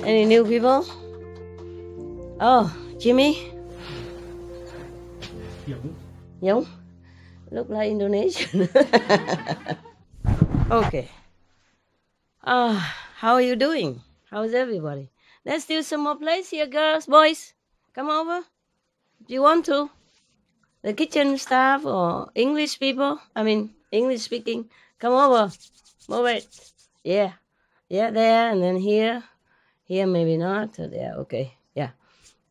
Any new people? Oh, Jimmy? Giống. Look like Indonesian. Okay. How are you doing? How's everybody? There's still some more place here, girls, boys. Come over if you want to. The kitchen staff or English people, English speaking, come over. Move it. Yeah. Yeah, there, and then here. Here, maybe not. There, okay. Yeah.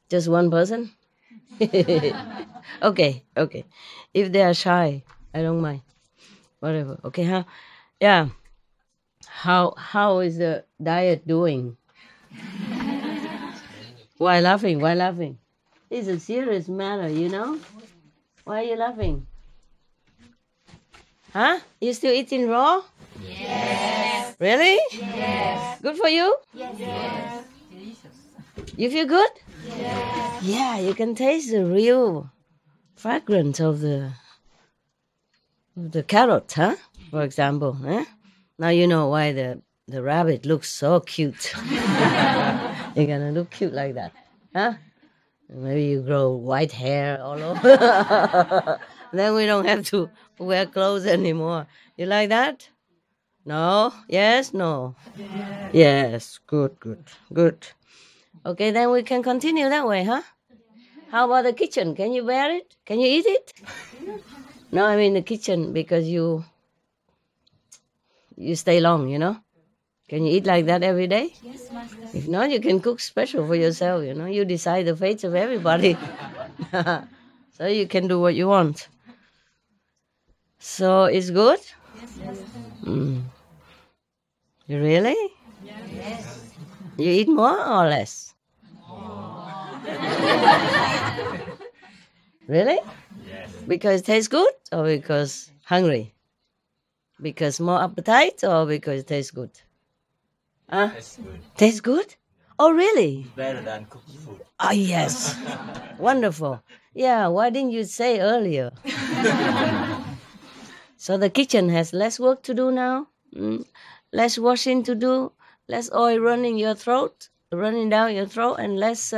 Just one person? Okay. If they are shy, I don't mind. Whatever. Okay, huh? Yeah. How is the diet doing? Why laughing? It's a serious matter, you know? Why are you laughing? Huh? You still eating raw? Yes. Really? Yes. Good for you? Yes. You feel good? Yes. Yeah, you can taste the real fragrance of the carrot, huh? For example, huh? Now you know why the rabbit looks so cute. You're gonna look cute like that, huh? Maybe you grow white hair all over. Then we don't have to wear clothes anymore. You like that? No? Yes? No? Yes. Good. Okay, then we can continue that way, huh? How about the kitchen? Can you bear it? Can you eat it? No, I mean the kitchen, because you stay long, you know? Can you eat like that every day? Yes, Master. If not, you can cook special for yourself, you know? You decide the fates of everybody. So you can do what you want. So it's good? Yes, Master. You really? Yes. You eat more or less? Really? Yes. Because it tastes good or because hungry? Because more appetite or because it tastes good? Huh? That's good. Tastes good? Oh, really? Better than cooked food. Oh, yes. Wonderful. Yeah, why didn't you say earlier? So the kitchen has less work to do now? Less washing to do? Less oil running down your throat, and less,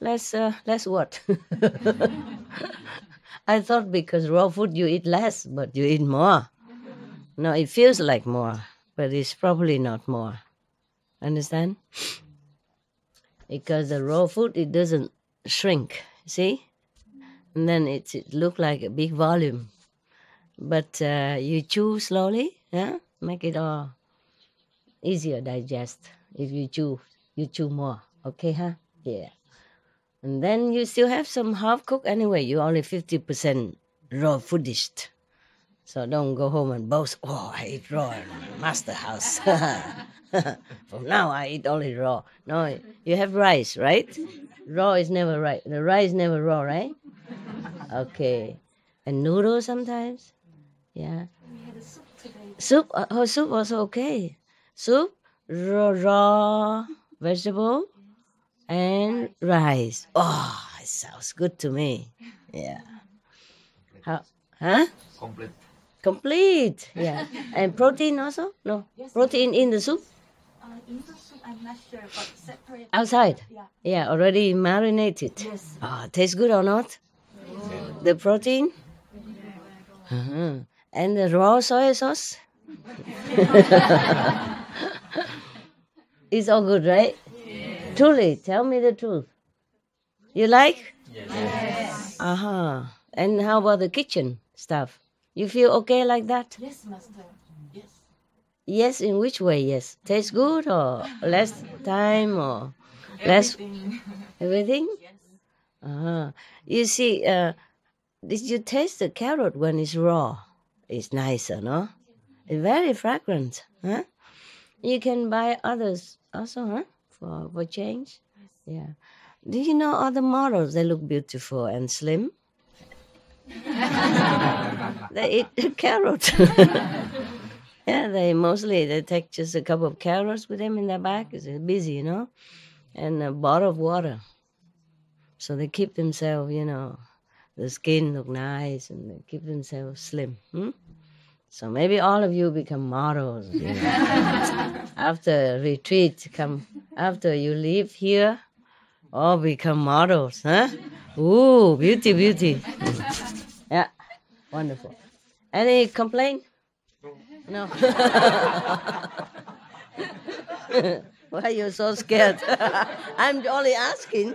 less what? I thought because raw food you eat less, but you eat more. No, it feels like more, but it's probably not more. Understand? Because the raw food, it doesn't shrink, see? And then it look like a big volume. But you chew slowly, yeah? Make it all easier digest. If you chew more. Okay, huh? Yeah. And then you still have some half cooked anyway. You're only 50% raw foodist. So don't go home and boast, oh, I eat raw in Master House. From now I eat only raw. No, you have rice, right? Raw is never right. The rice is never raw, right? Okay. And noodles sometimes? Yeah. We had a soup today. Soup? Oh, soup also okay. Soup, raw vegetable, and rice. Oh, it sounds good to me. Yeah. Huh? Complete. Yeah. And protein also? No. Yes, Protein in the soup? In the soup, I'm not sure, but separate. Outside? Yeah. Yeah, already marinated. Yes. Tastes good or not? The protein? Uh-huh. And the raw soy sauce? It's all good, right? Yes. Truly, tell me the truth. You like? Yes. Uh-huh. And how about the kitchen stuff? You feel okay like that? Yes, Master. Yes. Yes, in which way? Yes. Tastes good or less time or less Everything. everything? Yes. Uh-huh. You see, did you taste the carrot when it's raw? It's nicer, no? It's very fragrant, huh? You can buy others also, huh? For change. Yeah. Do you know other models? They look beautiful and slim. They eat the carrot. Yeah, they take just a cup of carrots with them in their bag. It's busy, you know, and a bottle of water. So they keep themselves, you know, the skin look nice and they keep themselves slim. So maybe all of you become models. After retreat, after you leave here, all become models, huh? Ooh, beauty, beauty. Yeah, wonderful. Any complaint? No. Why are you so scared? I'm only asking.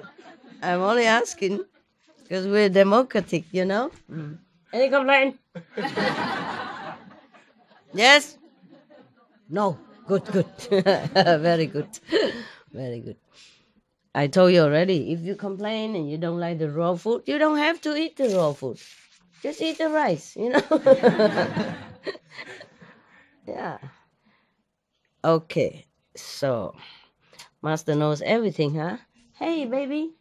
I'm only asking because we're democratic, Any complaint? Yes? No. Good, good. Very good. Very good. I told you already, if you complain and you don't like the raw food, you don't have to eat the raw food. Just eat the rice, Yeah. Okay. So, Master knows everything, huh? Hey, baby.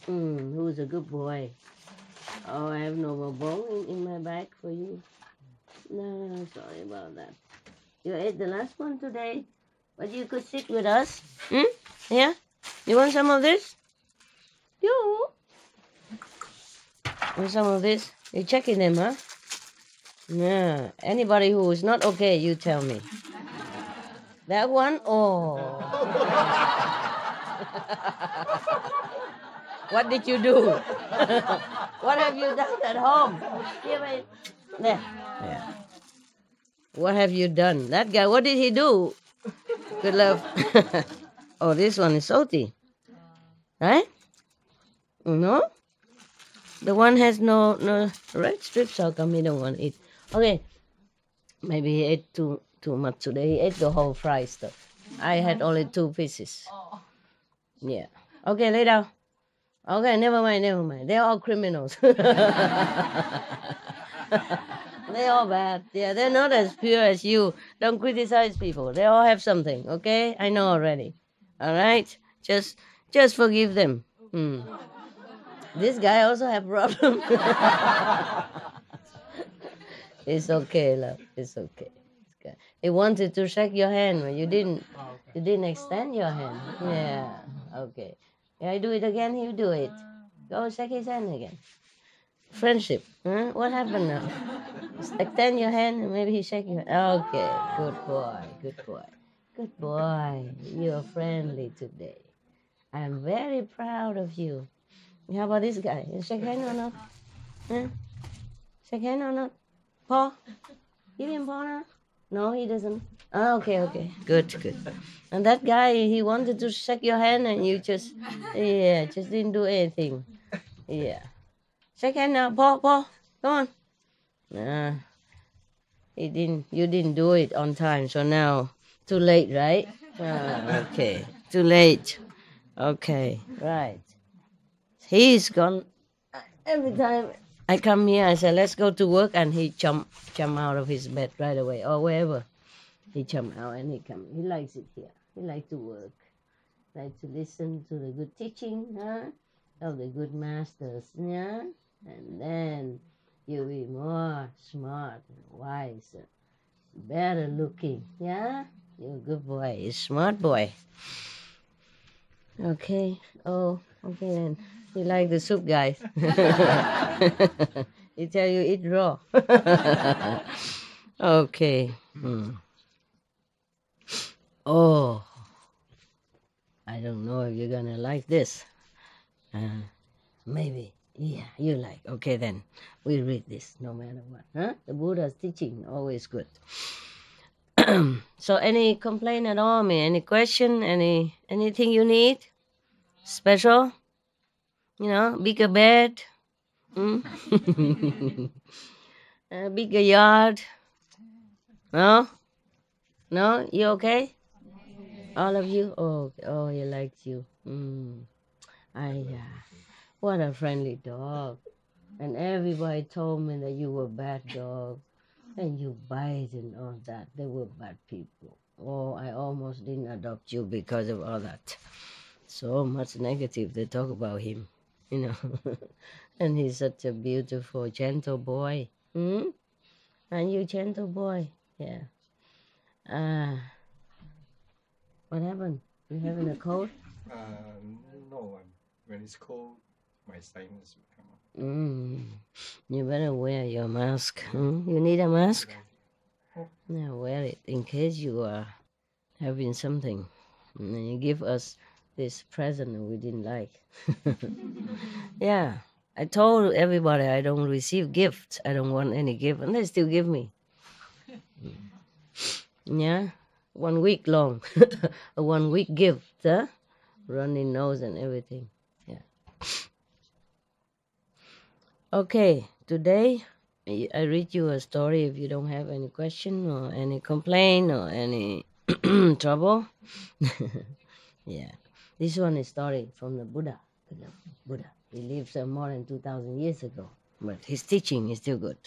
Who's a good boy? Oh, I have no more bone in my bag for you. No, sorry about that. You ate the last one today, but you could sit with us. Yeah? You want some of this? You want some of this? You're checking them, huh? Yeah. Anybody who is not okay, you tell me. That one? Oh. What did you do? What have you done at home? Here, wait. There. Yeah. What have you done? That guy, what did he do? Good love. Oh, this one is salty. Right? No? The one has no red strips. How come he don't want to eat? Okay. Maybe he ate too much today. He ate the whole fry stuff. I had only 2 pieces. Yeah. Okay, lay down. Okay, never mind, never mind. They're all criminals. They're all bad. Yeah, they're not as pure as you. Don't criticize people. They all have something, okay? I know already. All right? Just forgive them. This guy also have problem. It's okay, love. It's okay. It's good. He wanted to shake your hand, but you didn't. You didn't extend your hand. Yeah. Okay. Yeah, I do it again. You do it. Go shake his hand again. Friendship. Huh? What happened now? Extend your hand and maybe he shake your hand. Okay. Good boy. Good boy. Good boy. You're friendly today. I'm very proud of you. How about this guy? You shake hand or not? Huh? Shake hand or not? Paw? Give him paw now? No, he doesn't. Oh, okay, okay. Good, good. And that guy, he wanted to shake your hand and you just didn't do anything. Yeah. Shake hand now, paw. Come on. Nah, you didn't do it on time, so now, too late, right? Okay, too late. Okay, right. He's gone. Every time I come here, I say, let's go to work, and he jump out of his bed right away, or wherever. He jump out and he come. He likes it here. He likes to work. Like to listen to the good teaching, of the good masters, yeah? And then you'll be more smart and wiser, better looking, yeah? You're a good boy, you're a smart boy. Okay. Oh, okay then. You like the soup, guys. He tell you eat raw. Okay. Oh, I don't know if you're gonna like this. Maybe. Yeah, you like. Okay then. We read this no matter what. Huh? The Buddha's teaching always good. So any complaint at all, me? Any question? Anything you need? Special? Bigger bed? Bigger yard? No? No? You okay? All of you? Oh, he likes you. What a friendly dog. And everybody told me that you were a bad dog. And you bite and all that. They were bad people. Oh, I almost didn't adopt you because of all that. So much negative they talk about him, And he's such a beautiful, gentle boy. And you gentle boy. Yeah. What happened? You having a cold? No, when it's cold, my sinus will come up. You better wear your mask. You need a mask? Yeah, wear it in case you are having something. And then you give us this present we didn't like. Yeah. I told everybody I don't receive gifts. I don't want any gift. And they still give me. Yeah. 1 week long. A 1 week gift. Huh? Runny nose and everything. Yeah. Okay. Today, I read you a story if you don't have any question or any complaint or any trouble. Yeah. This one is story from the Buddha. The Buddha. He lived more than 2,000 years ago. But his teaching is still good.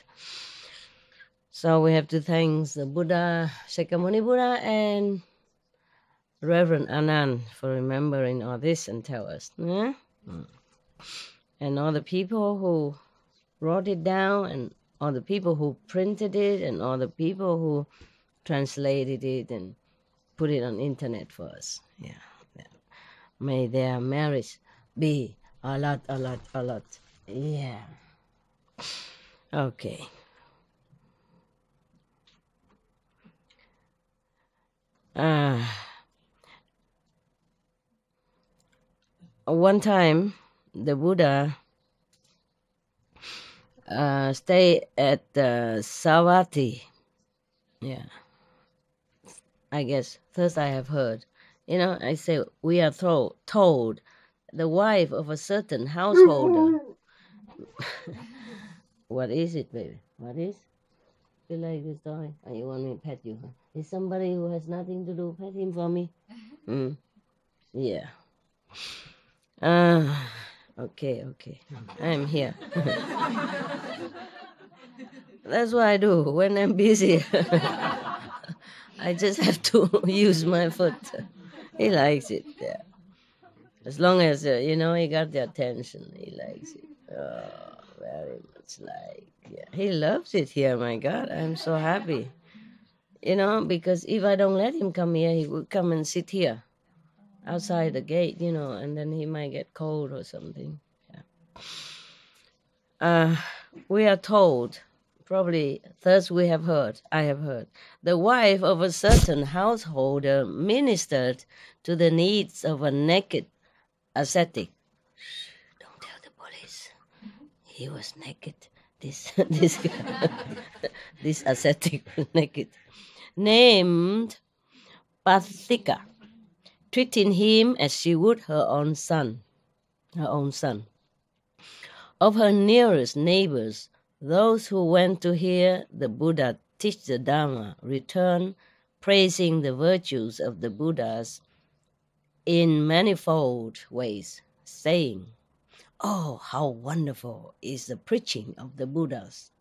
So we have to thank the Buddha, Shakyamuni Buddha, and Reverend Anand for remembering all this and tell us. Yeah? And all the people who wrote it down, and all the people who printed it, and all the people who translated it and put it on internet for us. Yeah. May their marriage be a lot. Yeah. Okay. One time, the Buddha stayed at Savatthi. Yeah. I guess first I have heard. I say we are told the wife of a certain householder. What is it, baby? What is? You like this story? Oh, you want me to pet you? Huh? Is somebody who has nothing to do pet him for me? Yeah. Okay. I'm here. That's what I do when I'm busy. I just have to use my foot. He likes it. Yeah. As long as, he got the attention, he likes it. Oh, very much like. Yeah. He loves it here, my God. I'm so happy. Because if I don't let him come here, he would come and sit here outside the gate, and then he might get cold or something. Yeah. We are told, probably first I have heard, the wife of a certain householder ministered to the needs of a naked ascetic. Don't tell the police. He was naked. This this ascetic was naked. Named Pathika, treating him as she would her own son. Of her nearest neighbors, those who went to hear the Buddha teach the Dharma returned, praising the virtues of the Buddhas in manifold ways, saying, "Oh, how wonderful is the preaching of the Buddhas."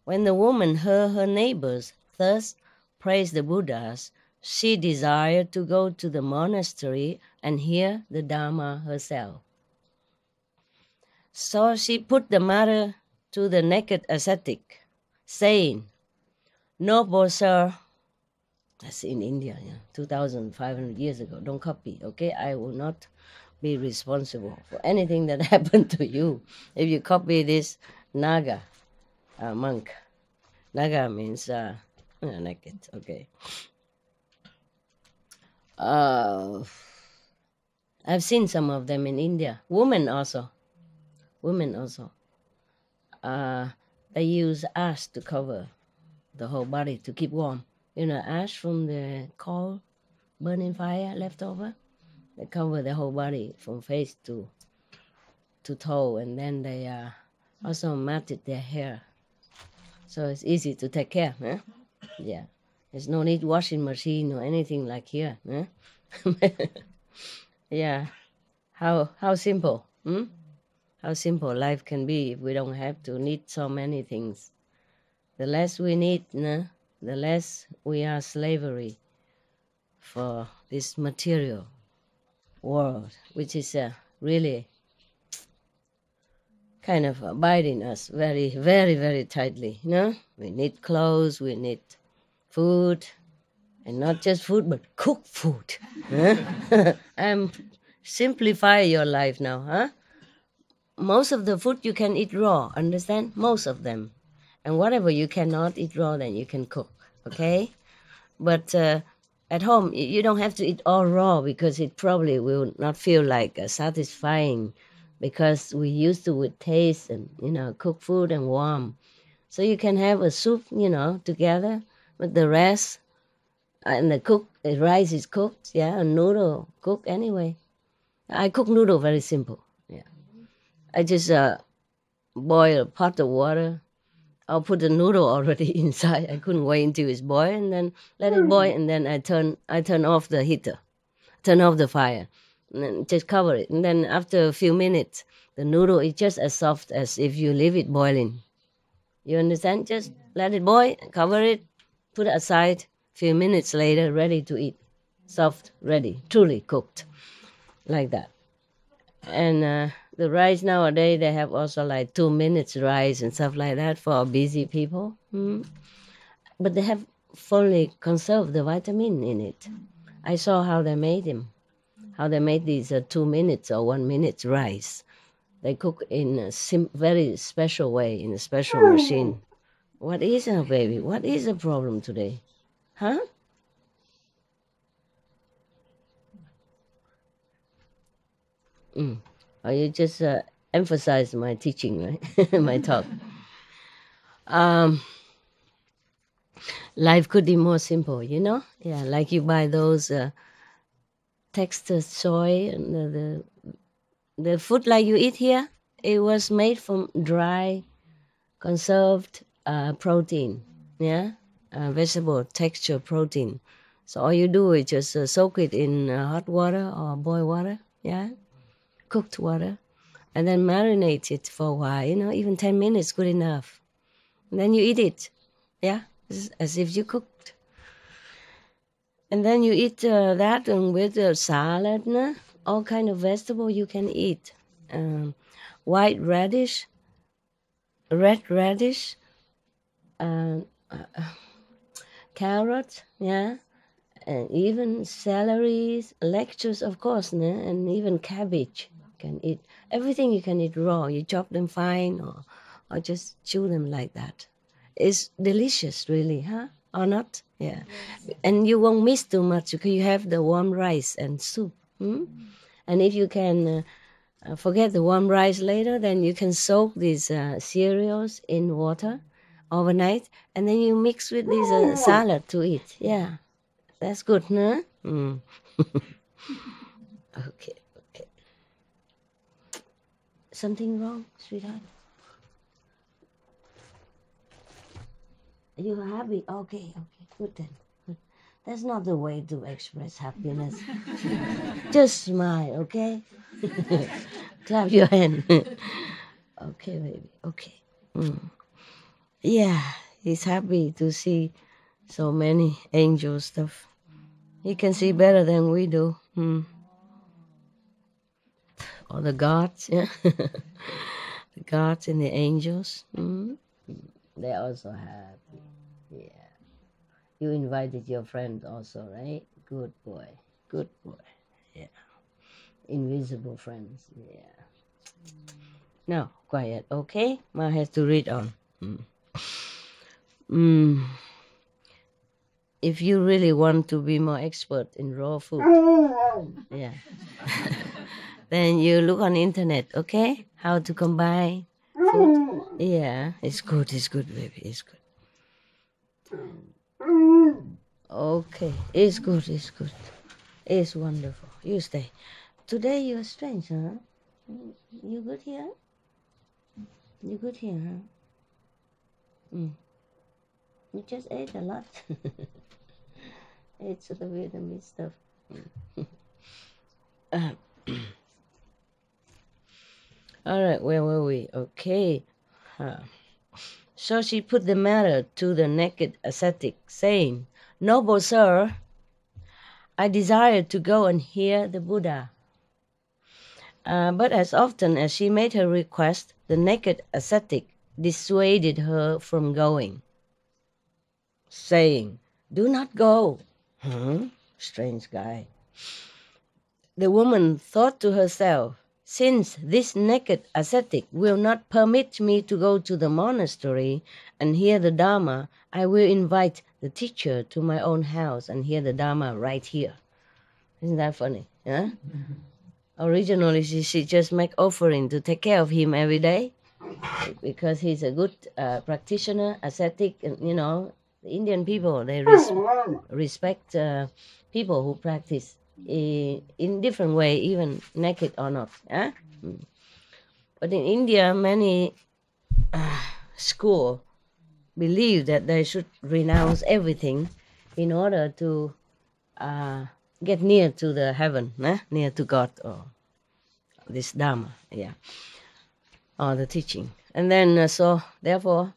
When the woman heard her neighbors thus praise the Buddhas, she desired to go to the monastery and hear the Dharma herself. So she put the matter to the naked ascetic, saying, "Noble sir," that's in India, 2,500 years ago, don't copy, okay? I will not be responsible for anything that happened to you. If you copy this Naga monk, Naga means naked, okay. I've seen some of them in India. Women also. They use ash to cover the whole body to keep warm. Ash from the coal burning fire left over. They cover the whole body from face to toe, and then they also matted their hair. So it's easy to take care. Huh? Yeah. There's no need washing machine or anything like here. Huh? Yeah. How simple. How simple life can be if we don't have to need so many things. The less we need, the less we are slavery for this material world, which is really kind of abiding us very, very, very tightly. We need clothes, we need food, and not just food, but cooked food. I'm simplify your life now, huh? Most of the food you can eat raw, understand? Most of them. And whatever you cannot eat raw, then you can cook. okay? But at home, you don't have to eat all raw because it probably will not feel like satisfying because we used to with taste and, cook food and warm. So you can have a soup, together with the rest. And the rice is cooked, yeah, a noodle cooked anyway. I cook noodle very simple, yeah. I just boil a pot of water. I'll put the noodle already inside. I couldn't wait until it's boiled and then let it boil and then I turn off the heater, turn off the fire, and then just cover it. And then after a few minutes, the noodle is just as soft as if you leave it boiling. You understand? Just let it boil, cover it, put it aside. Few minutes later, ready to eat. Soft, ready, truly cooked, like that. And the rice nowadays, they have also like 2 minutes rice and stuff like that for busy people. But they have fully conserved the vitamin in it. I saw how they made them, how they made these 2 minutes or 1 minute rice. They cook in a very special way, in a special machine. What is it, baby? What is the problem today? Huh? Or you just emphasize my teaching, right? My talk. Life could be more simple, Yeah, like you buy those textured soy and the food like you eat here. It was made from dry, conserved protein, yeah, vegetable texture protein. So all you do is just soak it in hot water or boiled water, yeah, cooked water, and then marinate it for a while. Even 10 minutes good enough. And then you eat it, yeah, as if you cooked. And then you eat that with salad, all kind of vegetable you can eat. White radish, red radish, uh, carrot, yeah, and even celeries, lettuce, of course, and even cabbage you can eat. Everything you can eat raw. You chop them fine or just chew them like that. It's delicious, really, huh? Or not? Yeah. And you won't miss too much because you have the warm rice and soup. And if you can forget the warm rice later, then you can soak these cereals in water overnight, and then you mix with this salad to eat. Yeah, that's good, no? Okay, okay. Something wrong, sweetheart? Are you happy? Okay, good then. Good. That's not the way to express happiness. Just smile, okay? Clap your hand. Okay, baby. Okay. Yeah, he's happy to see so many angel stuff. He can see better than we do. Or the gods, yeah. The gods and the angels. They're also happy. Yeah. You invited your friend also, right? Good boy. Good boy. Yeah. Invisible friends. Yeah. Now, quiet, okay? Ma has to read on. If you really want to be more expert in raw food, yeah, then you look on internet, okay? How to combine food. Yeah, it's good, baby, it's good. Okay, it's good, It's wonderful. You stay. Today you're strange, huh? You good here? You good here, huh? You just ate a lot. It's the Vietnamese stuff. All right, where were we? Okay. So she put the matter to the naked ascetic, saying, "Noble sir, I desire to go and hear the Buddha." But as often as she made her request, the naked ascetic dissuaded her from going, saying, "Do not go." Strange guy. The woman thought to herself, since this naked ascetic will not permit me to go to the monastery and hear the Dharma, I will invite the teacher to my own house and hear the Dharma right here. Isn't that funny? Yeah? Originally, she just make offering to take care of him every day because he's a good practitioner, ascetic, and the Indian people, they respect people who practice in different way, even naked or not. Yeah? But in India, many school believe that they should renounce everything in order to get near to the heaven, near to God or this Dharma, or the teaching. And then, so therefore,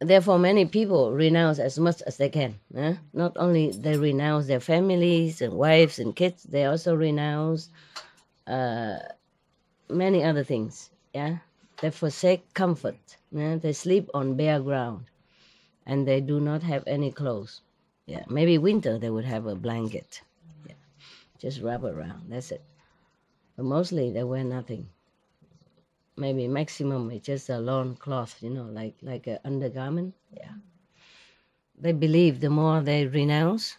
many people renounce as much as they can. Not only they renounce their families and wives and kids, they also renounce many other things. Yeah, they forsake comfort. They sleep on bare ground, and they do not have any clothes. Yeah, maybe winter they would have a blanket. Yeah, just wrap around. That's it. But mostly they wear nothing. Maybe maximum it's just a lawn cloth, like an undergarment. Yeah. They believe the more they renounce,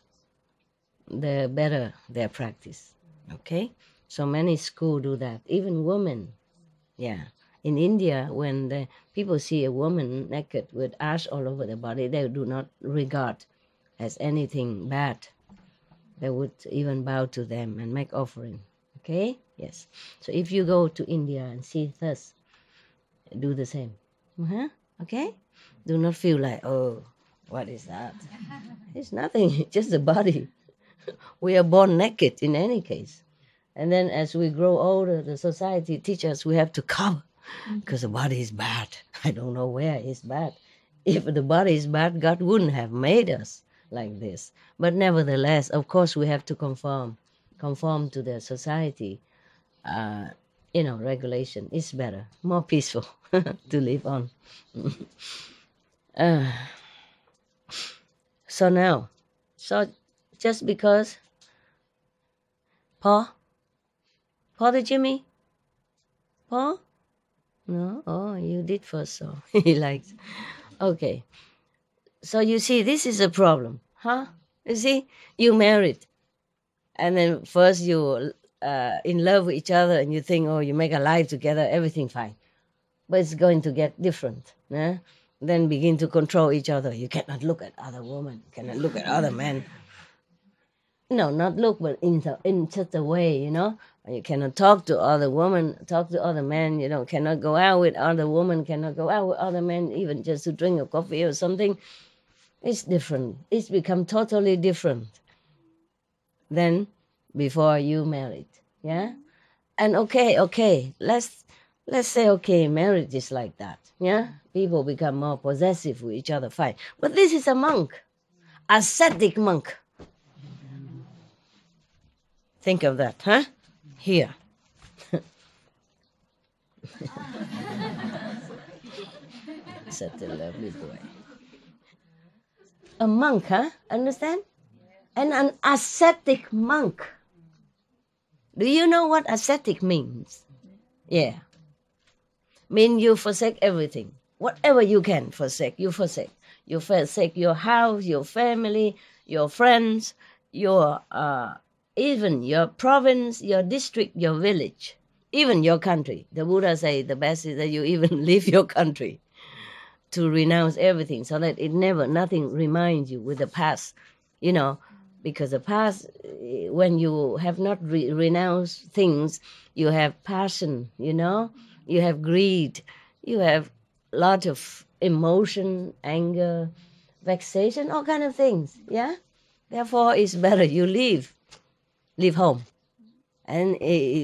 the better their practice. Okay? So many schools do that. Even women. Yeah. In India, when the people see a woman naked with ash all over the body, they do not regard as anything bad. They would even bow to them and make offering. Okay? Yes. So if you go to India and see this, do the same. Okay? Do not feel like, oh, what is that? It's nothing. It's just the body. We are born naked in any case. And then as we grow older, the society teaches us we have to cover because the body is bad. I don't know where it's bad. If the body is bad, God wouldn't have made us like this. But nevertheless, of course, we have to conform to the society. Regulation is better, more peaceful to live on. So just because Paul, the Jimmy, Paul? No? Oh, you did first, so he likes. Okay. So you see, this is a problem, huh? You see, you married, and then first you in love with each other, and you think, oh, you make a life together, everything fine. But it's going to get different. Then begin to control each other. You cannot look at other women, you cannot look at other men. No, not look, but in such a way, you cannot talk to other women, talk to other men, cannot go out with other women, cannot go out with other men, even just to drink a coffee or something. It's different. It's become totally different than before you married. Yeah? And okay, let's say, okay, marriage is like that. Yeah? People become more possessive with each other, fine. But this is a monk, ascetic monk. Think of that, huh? Here. Such a lovely boy. A monk, huh? Understand? And an ascetic monk. Do you know what ascetic means? Yeah. Mean you forsake everything. Whatever you can forsake, you forsake. You forsake your house, your family, your friends, your even your province, your district, your village, even your country. The Buddha say the best is that you even leave your country to renounce everything so that nothing reminds you with the past, because the past, when you have not renounced things, you have passion, you have greed, you have a lot of emotion, anger, vexation, all kind of things, yeah? Therefore, it's better you leave home. And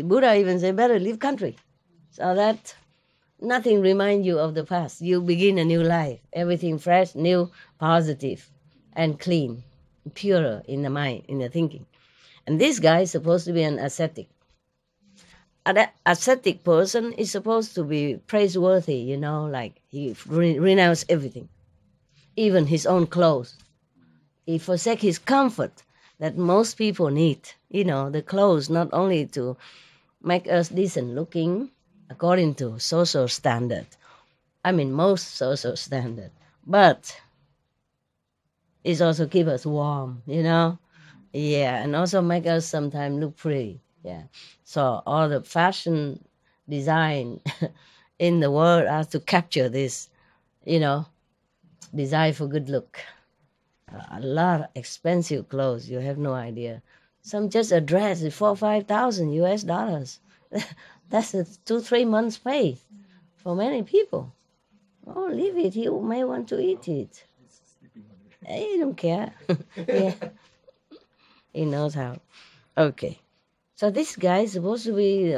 Buddha even said, better leave country, so that nothing reminds you of the past. You begin a new life, everything fresh, new, positive, and clean, purer in the mind, in the thinking. And this guy is supposed to be an ascetic. An ascetic person is supposed to be praiseworthy, like he renounced everything, even his own clothes. He forsake his comfort that most people need. You know, the clothes not only to make us decent looking according to social standard. I mean, most social standard, but it's also keep us warm, you know. Yeah, and also make us sometimes look pretty. Yeah, so all the fashion design in the world has to capture this, you know, desire for good look. A lot of expensive clothes. You have no idea. Some just a dress is 4,000 or 5,000 US dollars. That's a 2 3 months pay for many people. Oh, leave it. You may want to eat it. He don't care. Yeah, he knows how. Okay. So this guy is supposed to be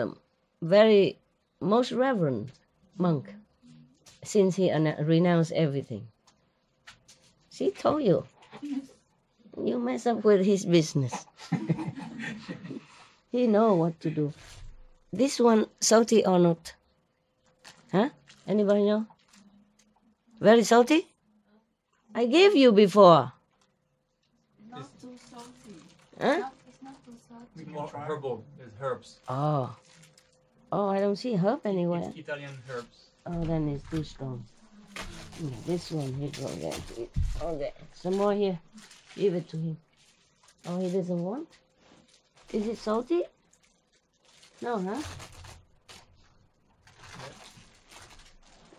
very most reverend monk since he renounced everything. She told you. You mess up with his business. He know what to do. This one salty or not? Huh? Anybody know? Very salty? I gave you before. Not too salty. Huh? It's not too salty. It's more herbal. There's herbs. Oh. Oh, I don't see herb anywhere. It's Italian herbs. Oh, then it's too strong. Yeah, this one, he go there. Okay. Some more here. Give it to him. Oh, he doesn't want? Is it salty? No, huh?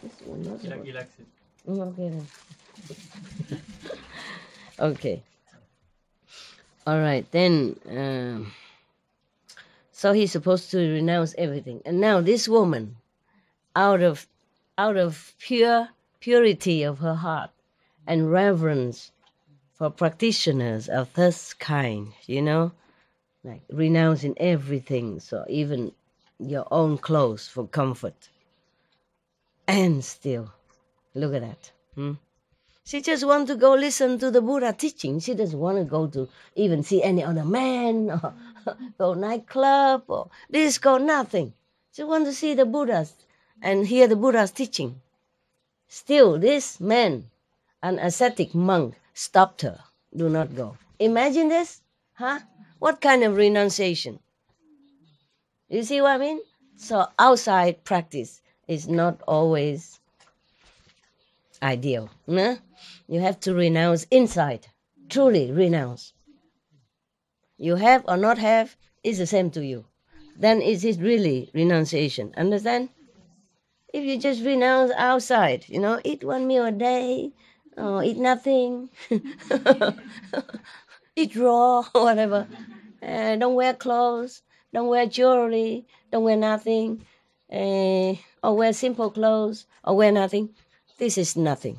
This one doesn't. He likes it. Okay then. Okay. All right then. So he's supposed to renounce everything, and now this woman, out of purity of her heart and reverence for practitioners of this kind, you know, like renouncing everything, so even your own clothes for comfort, and still, look at that. She just want to go listen to the Buddha teaching. She doesn't want to go to even see any other man or go nightclub or disco, nothing. She want to see the Buddhas and hear the Buddha's teaching. Still, this man, an ascetic monk, stopped her. Do not go. Imagine this, huh? What kind of renunciation? You see what I mean? So outside practice is not always ideal. Nah? You have to renounce inside. Truly renounce. You have or not have is the same to you. Then is it really renunciation? Understand? If you just renounce outside, you know, eat one meal a day, or eat nothing, eat raw, whatever. Don't wear clothes, don't wear jewelry, don't wear nothing, or wear simple clothes, or wear nothing. This is nothing.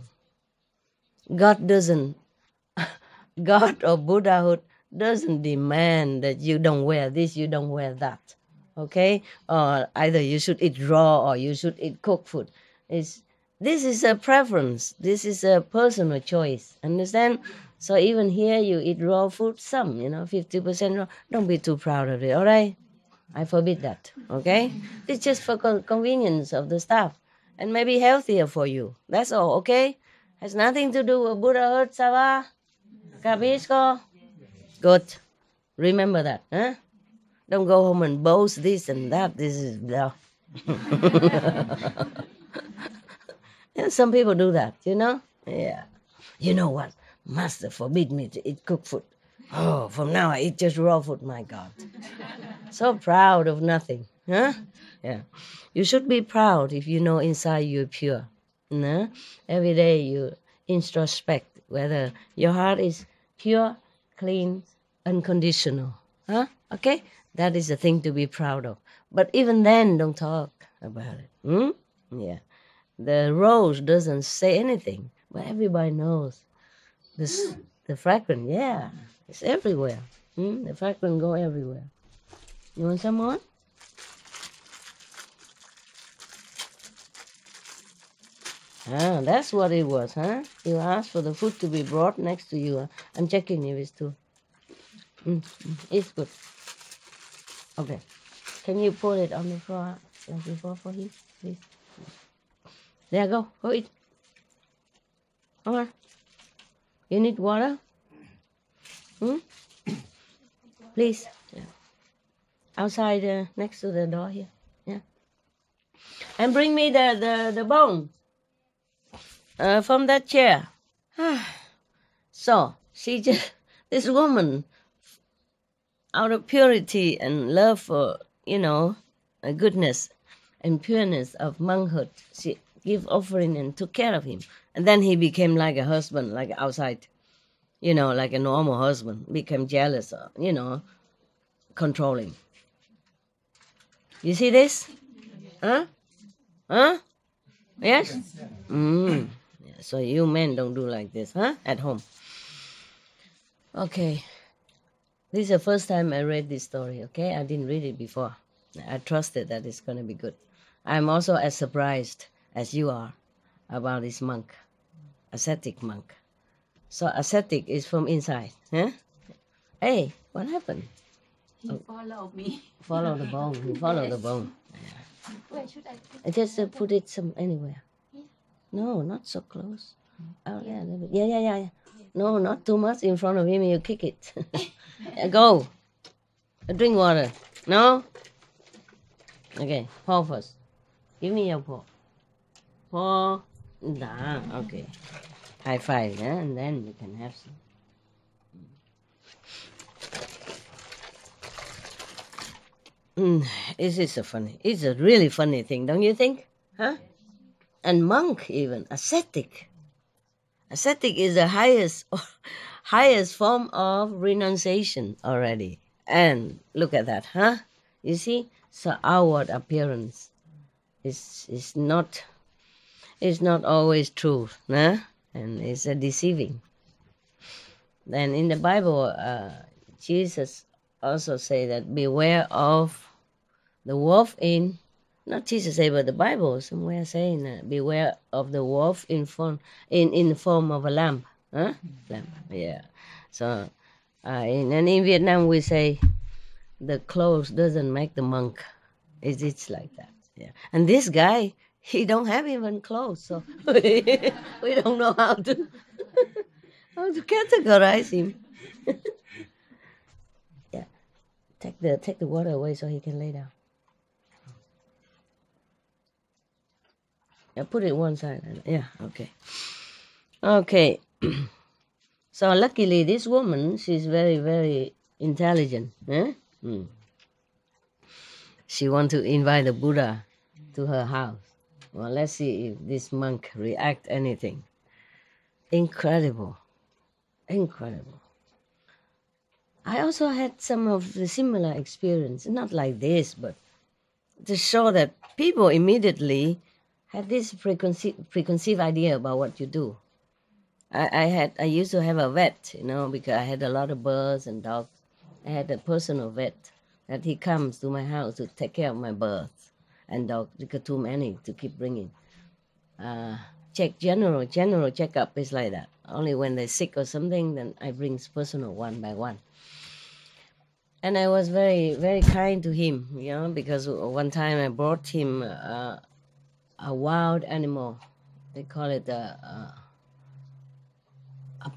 God doesn't, God or Buddhahood doesn't demand that you don't wear this, you don't wear that. Okay? Or either you should eat raw or you should eat cooked food. This is a preference. This is a personal choice. Understand? So even here you eat raw food, some, 50% raw. Don't be too proud of it, all right? I forbid that, okay? It's just for convenience of the staff and maybe healthier for you. That's all, okay? Has nothing to do with Buddhahood, Sava? Kabisco? Good. Remember that, huh? Don't go home and boast this and that. This is blah. Some people do that, Yeah. You know what? Master forbid me to eat cooked food. Oh, from now I eat just raw food, my God. So proud of nothing, huh? Yeah. You should be proud if you know inside you're pure. No? Every day you introspect whether your heart is pure, clean, unconditional. Huh? Okay? That is the thing to be proud of. But even then, don't talk about it. Yeah. The rose doesn't say anything, but everybody knows. The fragrance, yeah, it's everywhere. The fragrance go everywhere. You want some more? Ah, that's what it was, huh? You asked for the food to be brought next to you. I'm checking if it's too. It's good. Okay. Can you put it on the floor like before for him, please? There, go eat. Come on. You need water? please. Yeah. Outside, next to the door here. Yeah. And bring me the bone from that chair. So she just, this woman, out of purity and love for, goodness and pureness of monkhood, she gave offering and took care of him. And then he became like a husband, like outside, like a normal husband, became jealous, controlling. You see this? Huh? Huh? Yes? Yeah, so you men don't do like this, huh? At home. Okay. This is the first time I read this story, okay? I didn't read it before. I trusted that it's going to be good. I'm also as surprised as you are about this monk, ascetic monk. So ascetic is from inside, huh? Hey, what happened? He followed me. Follow the bone. You follow the bone. Where should I put I just put it some anywhere. Here? No, not so close. Oh yeah, a little bit. Yeah. No, not too much in front of him. You kick it. Go. Drink water. No. Okay. Paw first. Give me your paw. Paw. Da. Okay. High five, yeah, and then you can have some. This is it's a really funny thing, don't you think? Huh? And monk even, ascetic. Ascetic is the highest form of renunciation already. And look at that, huh? You see? So outward appearance is not always true, huh? And it's deceiving. Then in the Bible, Jesus also say that beware of the wolf in, not Jesus say, but the Bible somewhere saying beware of the wolf in the form of a lamb, huh? Lamb, yeah. So in Vietnam we say the clothes doesn't make the monk. It's like that, yeah. And this guy, he don't have even clothes, so we don't know how to categorize him. Yeah, take the water away so he can lay down. Yeah, put it one side. Yeah, okay. So luckily, this woman, she's very, very intelligent. Eh? She want to invite the Buddha to her house. Well, let's see if this monk react anything. Incredible. I also had some of the similar experience, not like this, but to show that people immediately had this preconceived idea about what you do. I used to have a vet, because I had a lot of birds and dogs. I had a personal vet that he comes to my house to take care of my birds and dogs because too many to keep bringing. General checkup is like that. Only when they're sick or something, then I bring personal one by one. And I was very, very kind to him, because one time I brought him a wild animal. They call it a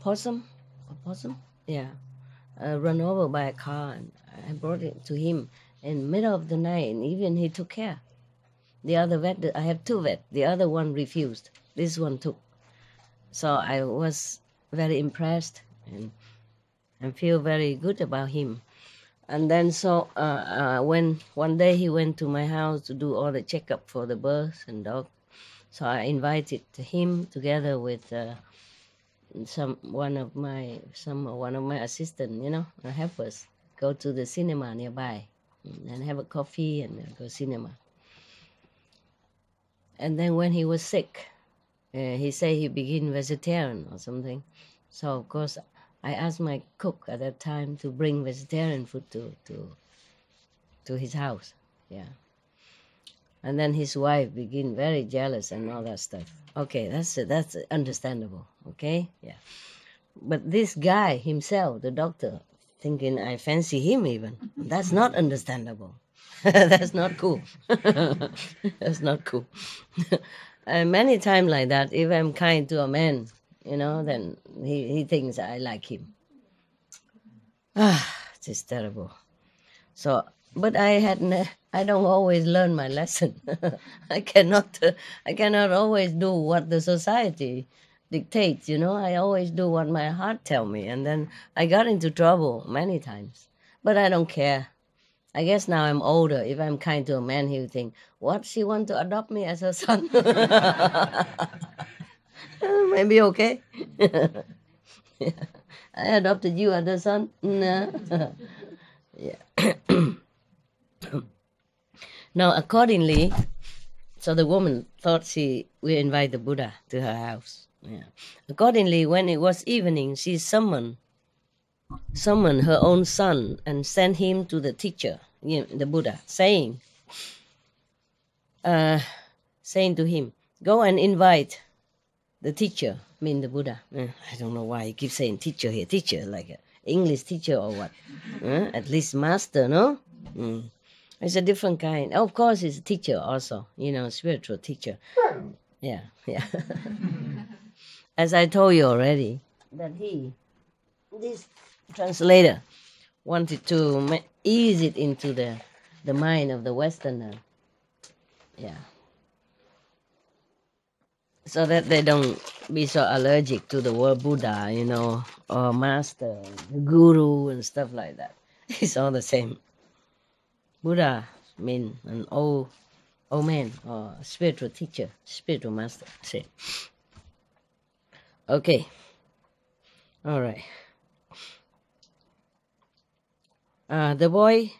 possum. A possum? Yeah. Run over by a car. And I brought it to him in middle of the night, and even he took care. The other vet, I have two vets. The other one refused. This one took. So I was very impressed and feel very good about him. And then so when one day he went to my house to do all the checkup for the birds and dogs, so I invited him together with one of my assistant, helpers, go to the cinema nearby and have a coffee and go cinema. And then when he was sick, he said he became vegetarian or something. So of course I asked my cook at that time to bring vegetarian food to his house. Yeah. And then his wife became very jealous and all that stuff. Okay, that's understandable. Okay, yeah. But this guy himself, the doctor, thinking I fancy him even, that's not understandable. That's not cool. That's not cool. And many times like that, if I'm kind to a man, then he thinks I like him. It's terrible. So, but I don't always learn my lesson. I cannot, I cannot always do what the society dictates. I always do what my heart tell me, and then I got into trouble many times. But I don't care. I guess now I'm older. If I'm kind to a man, he'll think, "What? She want to adopt me as her son?" Maybe okay. I adopted you as a son. No. Yeah. Now, accordingly, so the woman thought she will invite the Buddha to her house. Yeah. Accordingly, when it was evening, she summoned her own son and sent him to the teacher, the Buddha, saying to him, "Go and invite the teacher," mean the Buddha. I don't know why he keeps saying teacher here. Teacher, like an English teacher or what? At least master, no? It's a different kind. Of course, it's a teacher also, spiritual teacher. Yeah. As I told you already, that this translator, wanted to ease it into the mind of the Westerner. Yeah. So that they don't be so allergic to the word Buddha, or master, guru, and stuff like that. It's all the same. Buddha means an old man or spiritual teacher, spiritual master. Same. Okay. All right. The boy,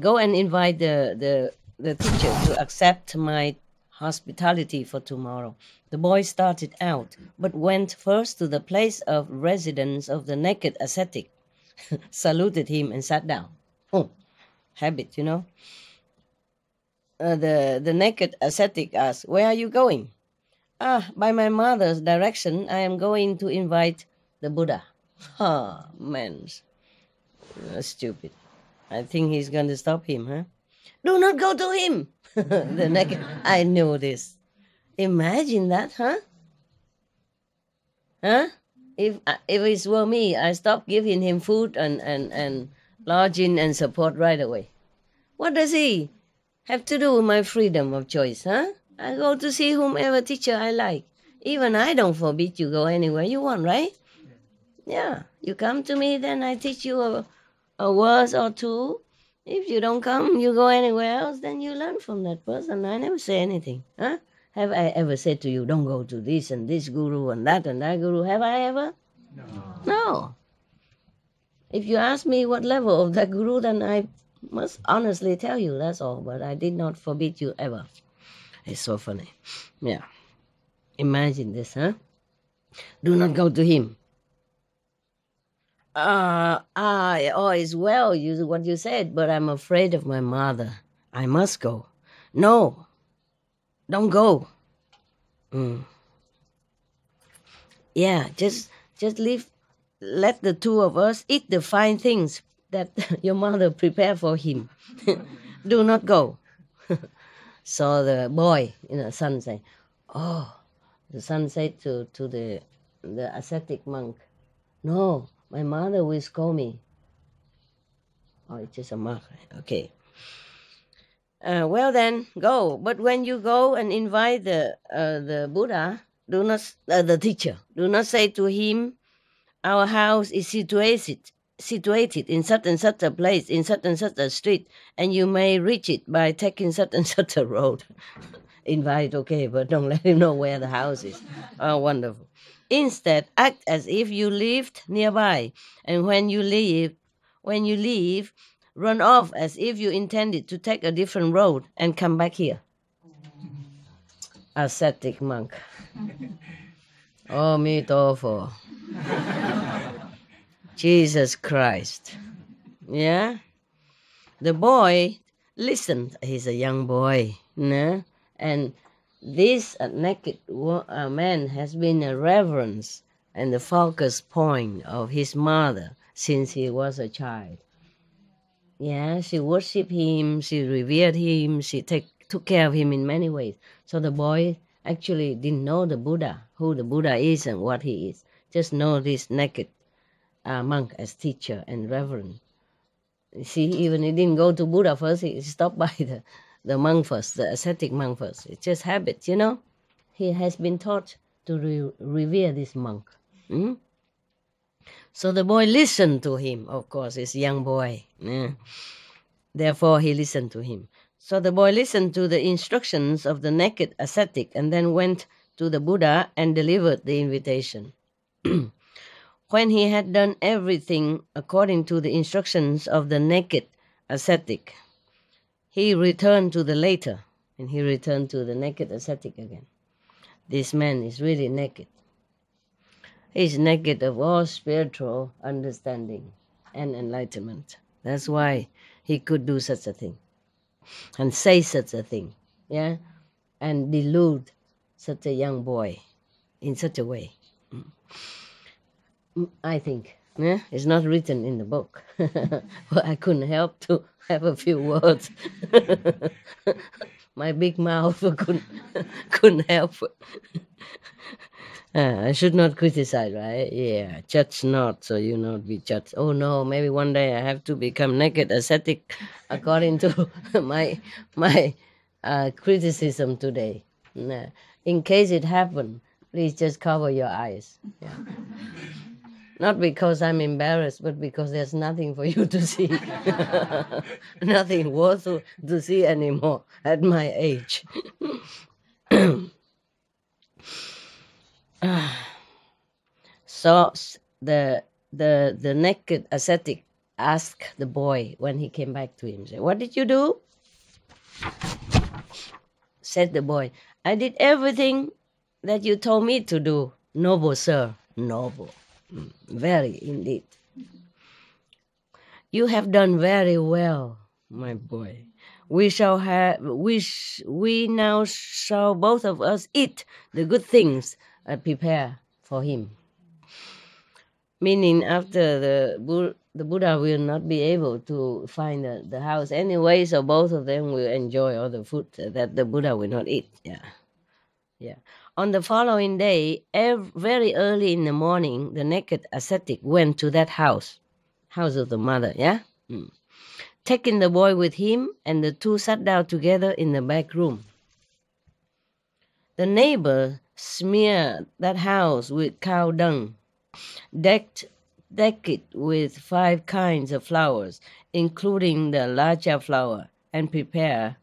go and invite the teacher to accept my hospitality for tomorrow. The boy started out, but went first to the place of residence of the naked ascetic, saluted him, and sat down. Habit, The naked ascetic asked, "Where are you going?" By my mother's direction, I am going to invite the Buddha." Man, stupid. I think he's going to stop him, huh? "Do not go to him." The naked, I know this. Imagine that, huh? If it were me, I stop giving him food and lodging and support right away. What does he have to do with my freedom of choice, huh? I go to see whomever teacher I like. Even I don't forbid you go anywhere you want, right? Yeah, you come to me, then I teach you a word or two. If you don't come, you go anywhere else, then you learn from that person. I never say anything, huh? Have I ever said to you, don't go to this and this guru and that guru? Have I ever? No. If you ask me what level of that guru, then I must honestly tell you, that's all. But I did not forbid you ever. It's so funny. Yeah. Imagine this, huh? Do not go to him. It's well, what you said, but I'm afraid of my mother. I must go. No, don't go. Yeah, just leave. Let the two of us eat the fine things that your mother prepared for him. Do not go. So the boy, son say, the son said to the ascetic monk, "No, my mother will scold me." Oh, it's just a monk. Okay. Well then, go. But when you go and invite the Buddha, do not the teacher. Do not say to him, "Our house is situated in such and such a place, in such and such a street, and you may reach it by taking such and such a road." Invite, okay, but don't let him know where the house is. Oh, wonderful. Instead, act as if you lived nearby, and when you leave, run off as if you intended to take a different road and come back here. Ascetic monk. Oh, Amitofo. Jesus Christ. Yeah? The boy listened. He's a young boy. No? And this naked man has been a reverence and the focus point of his mother since he was a child. Yeah, she worshipped him, she revered him, she took care of him in many ways. So the boy actually didn't know the Buddha, who the Buddha is and what he is. Just know this naked monk as teacher and reverend. See, even he didn't go to Buddha first. He stopped by the monk first, the ascetic monk first. It's just habit, you know. He has been taught to revere this monk. Hmm? So the boy listened to him. Of course, he's a young boy. Yeah. Therefore, he listened to him. So the boy listened to the instructions of the naked ascetic and then went to the Buddha and delivered the invitation. When he had done everything according to the instructions of the naked ascetic, he returned to the later, and he returned to the naked ascetic again. This man is really naked. He's naked of all spiritual understanding and enlightenment. That's why he could do such a thing and say such a thing, yeah, and delude such a young boy in such a way. I think, yeah, it's not written in the book, but I couldn't help to have a few words. My big mouth couldn't help. I should not criticize, right? Yeah, judge not, so you not be judged. Oh no, maybe one day I have to become naked ascetic according to my criticism today. Nah. In case it happen, please just cover your eyes. Yeah. Not because I'm embarrassed, but because there's nothing for you to see. Nothing worth to see anymore at my age. So the naked ascetic asked the boy when he came back to him, said, "What did you do?" Said the boy, "I did everything that you told me to do, noble sir." Noble. Very indeed. "You have done very well, my boy. We now shall both of us eat the good things I prepare for him." Meaning, after the Buddha will not be able to find the house anyway, so both of them will enjoy all the food that the Buddha will not eat. Yeah, yeah. On the following day, very early in the morning, the naked ascetic went to that house of the mother. Yeah, taking the boy with him, and the two sat down together in the back room. The neighbor smeared that house with cow dung, decked it with 5 kinds of flowers, including the Laja flower, and prepare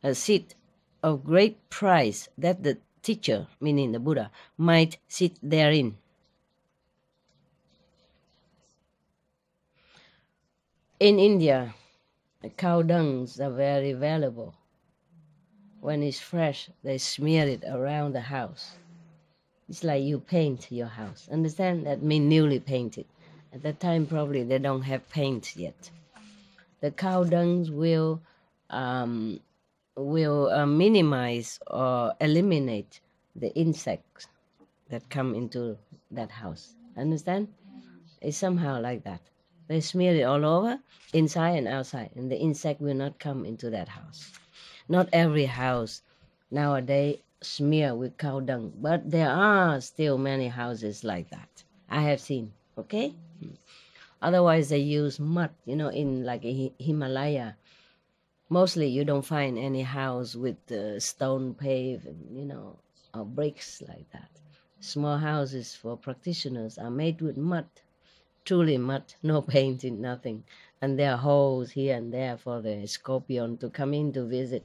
a seat of great price that the teacher, meaning the Buddha, might sit therein. In India, the cow dungs are very valuable. When it's fresh, they smear it around the house. It's like you paint your house. Understand? That means newly painted. At that time, probably they don't have paint yet. The cow dungs will minimize or eliminate the insects that come into that house. Understand? It's somehow like that. They smear it all over, inside and outside, and the insect will not come into that house. Not every house nowadays smear with cow dung, but there are still many houses like that. I have seen, okay? Otherwise, they use mud, in like Himalaya. Mostly you don't find any house with stone pave, or bricks like that. Small houses for practitioners are made with mud, truly mud, no painting, nothing. And there are holes here and there for the scorpion to come in to visit,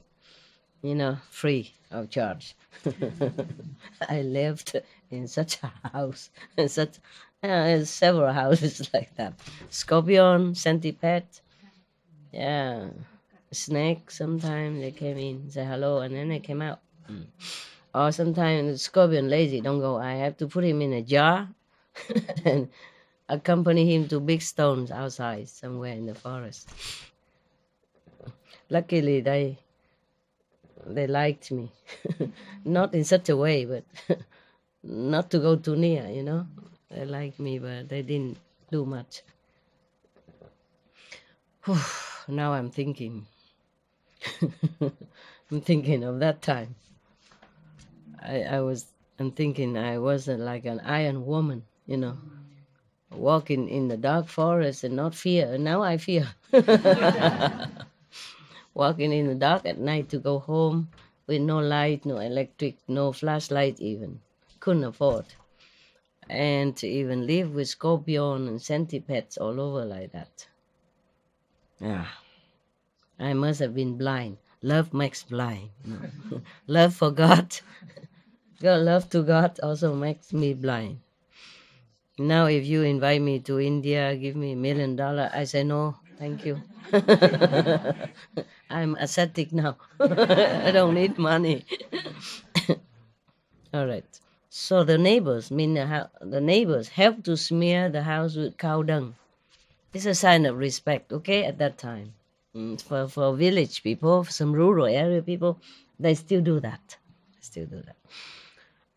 free of charge. I lived in such a house, several houses like that. Scorpion, centipede, yeah, snake. Sometimes they came in, say hello, and then they came out. Or sometimes the scorpion lazy, don't go. I have to put him in a jar and accompany him to big stones outside somewhere in the forest. Luckily, they liked me. Not in such a way, but not to go too near, They liked me, but they didn't do much. Now I'm thinking. I'm thinking of that time. I'm thinking I was like an iron woman, walking in the dark forest and not fear. Now I fear. Walking in the dark at night to go home with no light, no electric, no flashlight even. Couldn't afford. And to even live with scorpion and centipedes all over like that. Yeah. I must have been blind. Love makes blind. No. Love for God. Love to God also makes me blind. Now if you invite me to India, give me $1 million, I say no, thank you. I'm ascetic now. I don't need money. All right. So the neighbors, the neighbors help to smear the house with cow dung. It's a sign of respect, okay, at that time. For village people, some rural area people, they still do that.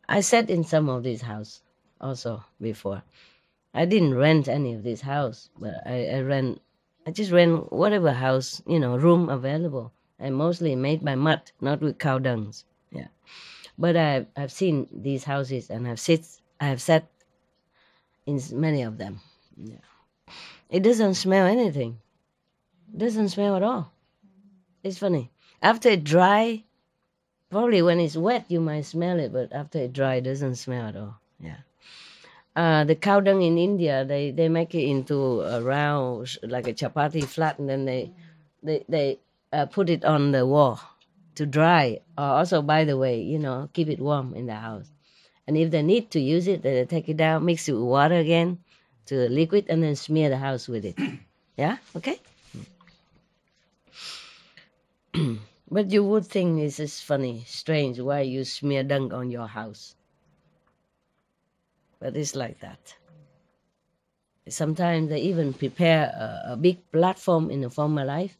I sat in some of these houses also before. I didn't rent any of this house, but I just rent whatever house, room available. I mostly made by mud, not with cow dungs. Yeah. But I've seen these houses and I have sat in many of them. Yeah. It doesn't smell anything. It doesn't smell at all. It's funny. After it dry, probably when it's wet you might smell it, but after it dry, it doesn't smell at all. Yeah. The cow dung in India, they make it into a round, like a chapati flat, and then they put it on the wall to dry. Also, by the way, keep it warm in the house. And if they need to use it, they take it down, mix it with water again to liquid, and then smear the house with it. Yeah? Okay? But you would think this is funny, strange, why you smear dung on your house. But it's like that. Sometimes they even prepare a big platform in the former life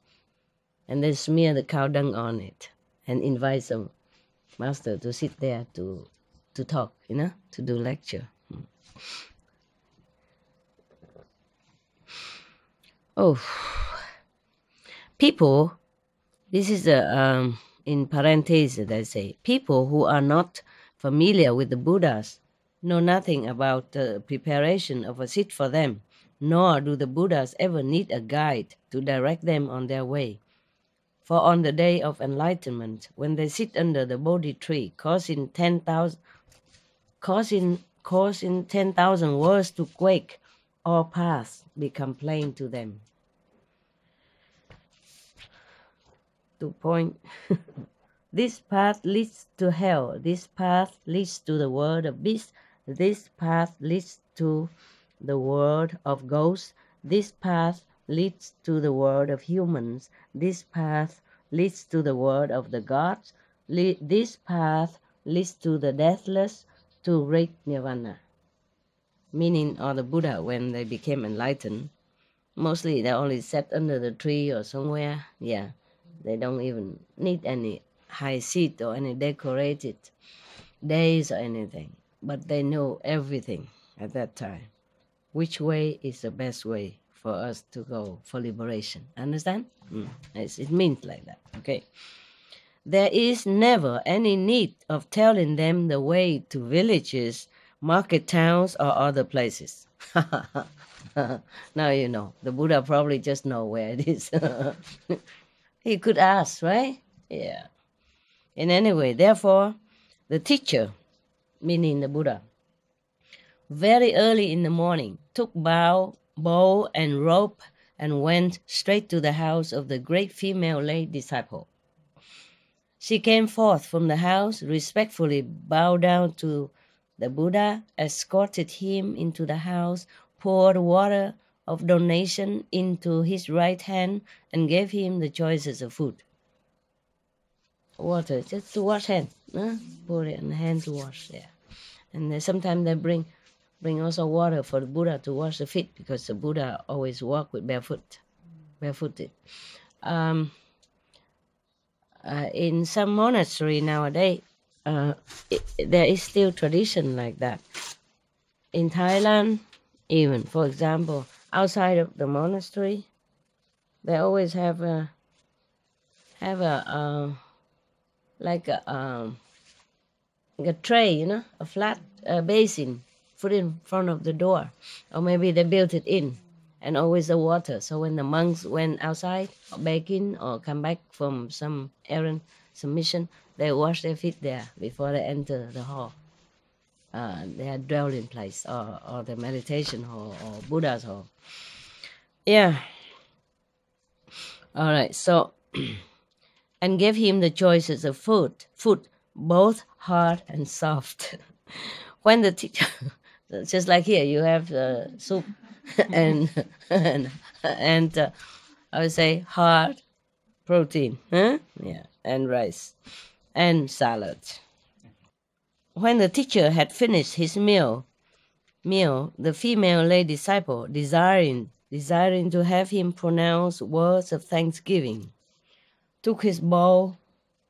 and then smear the cow dung on it and invite some master to sit there to talk, to do lecture. Oh, people, this is in parentheses they say, people who are not familiar with the Buddhas know nothing about the preparation of a seat for them, nor do the Buddhas ever need a guide to direct them on their way. For on the day of enlightenment, when they sit under the Bodhi tree, causing 10,000 worlds to quake, all paths become plain to them. To point, this path leads to hell, this path leads to the world of beasts, this path leads to the world of ghosts, this path leads to the world of humans, this path leads to the world of the gods, this path leads to the deathless, to great nirvana. Meaning, or the Buddha, when they became enlightened, mostly they only sat under the tree or somewhere. Yeah, they don't even need any high seat or any decorated days or anything. But they know everything at that time. Which way is the best way for us to go for liberation? Understand? It means like that. Okay. There is never any need of telling them the way to villages, market towns, or other places. Now you know. The Buddha probably just know where it is. He could ask, right? Yeah. In any way, therefore, the teacher, meaning the Buddha, very early in the morning, took bow and rope and went straight to the house of the great female lay disciple. She came forth from the house, respectfully bowed down to the Buddha, escorted him into the house, poured water of donation into his right hand, and gave him the choices of food. Water, just to wash hands. Pour it in the hand to wash, yeah. And sometimes they bring also water for the Buddha to wash the feet, because the Buddha always walk with barefooted. In some monastery nowadays, there is still tradition like that. In Thailand, even, for example, outside of the monastery, they always have a tray, a flat basin put in front of the door, or maybe they built it in, and always the water. So when the monks went outside, or back in, or come back from some errand, some mission, they wash their feet there before they enter the hall, their dwelling place, or the meditation hall, or Buddha's hall. Yeah. All right. So, and gave him the choices of food, both hard and soft. When the teacher, just like here, you have soup and and I would say hard protein, huh? Yeah, and rice and salad. When the teacher had finished his meal, the female lay disciple, desiring to have him pronounce words of thanksgiving, took his bowl,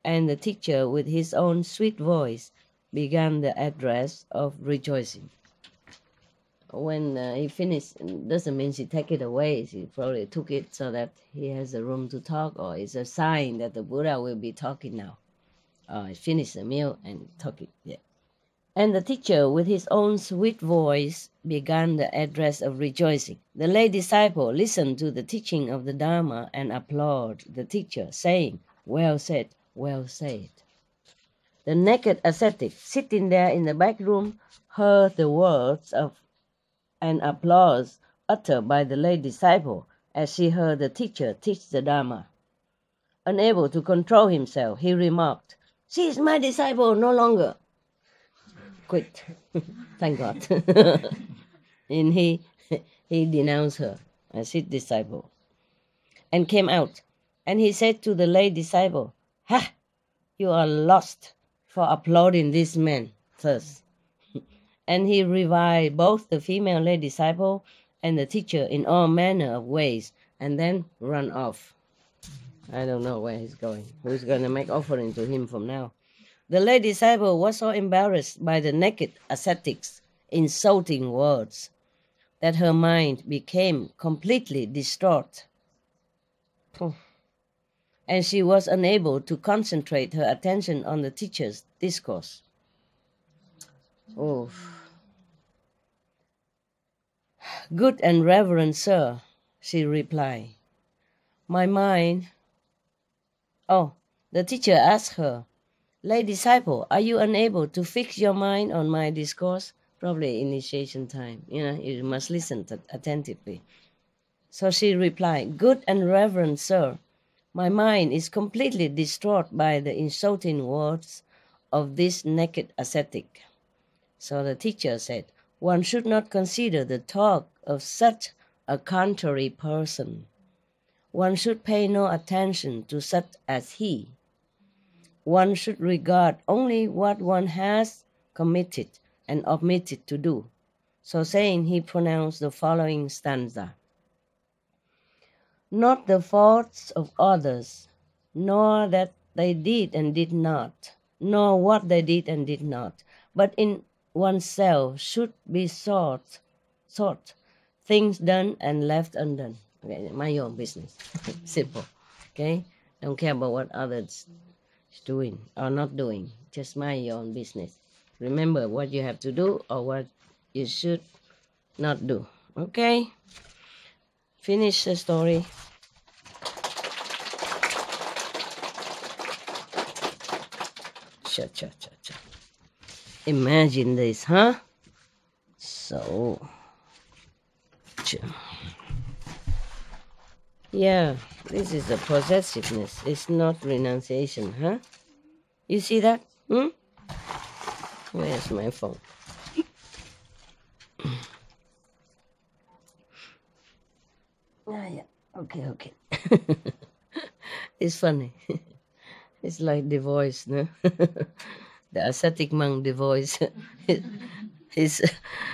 and the teacher, with his own sweet voice, began the address of rejoicing. When he finished, doesn't mean she take it away. She probably took it so that he has a room to talk, or it's a sign that the Buddha will be talking now. He finished the meal and talking. Yeah. And the teacher, with his own sweet voice, began the address of rejoicing. The lay disciple listened to the teaching of the Dharma and applauded the teacher, saying, "Well said, well said." The naked ascetic, sitting there in the back room, heard the words of an applause uttered by the lay disciple as she heard the teacher teach the Dharma. Unable to control himself, he remarked, "She is my disciple no longer." Quit. Thank God. And he denounced her as his disciple and came out. And he said to the lay disciple, "Ha! You are lost for applauding this man thus." And he reviled both the female lay disciple and the teacher in all manner of ways, and then run off. I don't know where he's going. Who's going to make offering to him from now? The lay disciple was so embarrassed by the naked ascetic's insulting words that her mind became completely distraught, and she was unable to concentrate her attention on the teacher's discourse. Oh. "Good and reverend sir," she replied, "my mind..." Oh, the teacher asked her, "Lay disciple, are you unable to fix your mind on my discourse?" Probably initiation time. You must listen attentively. So she replied, "Good and reverend sir, my mind is completely distraught by the insulting words of this naked ascetic." So the teacher said, "One should not consider the talk of such a contrary person. One should pay no attention to such as he. One should regard only what one has committed and omitted to do." So saying, he pronounced the following stanza: "Not the faults of others, nor that they did and did not, nor what they did and did not, but in oneself should be sought things done and left undone." Okay, mind your own business. Simple. Okay? Don't care about what others doing or not doing. Just mind your own business. Remember what you have to do or what you should not do. Okay? Finish the story. Cha. Imagine this, huh? So, yeah, this is the possessiveness. It's not renunciation, huh? You see that? Where's my phone? Yeah. Okay. It's funny. It's like the voice, no? The ascetic monk divorced his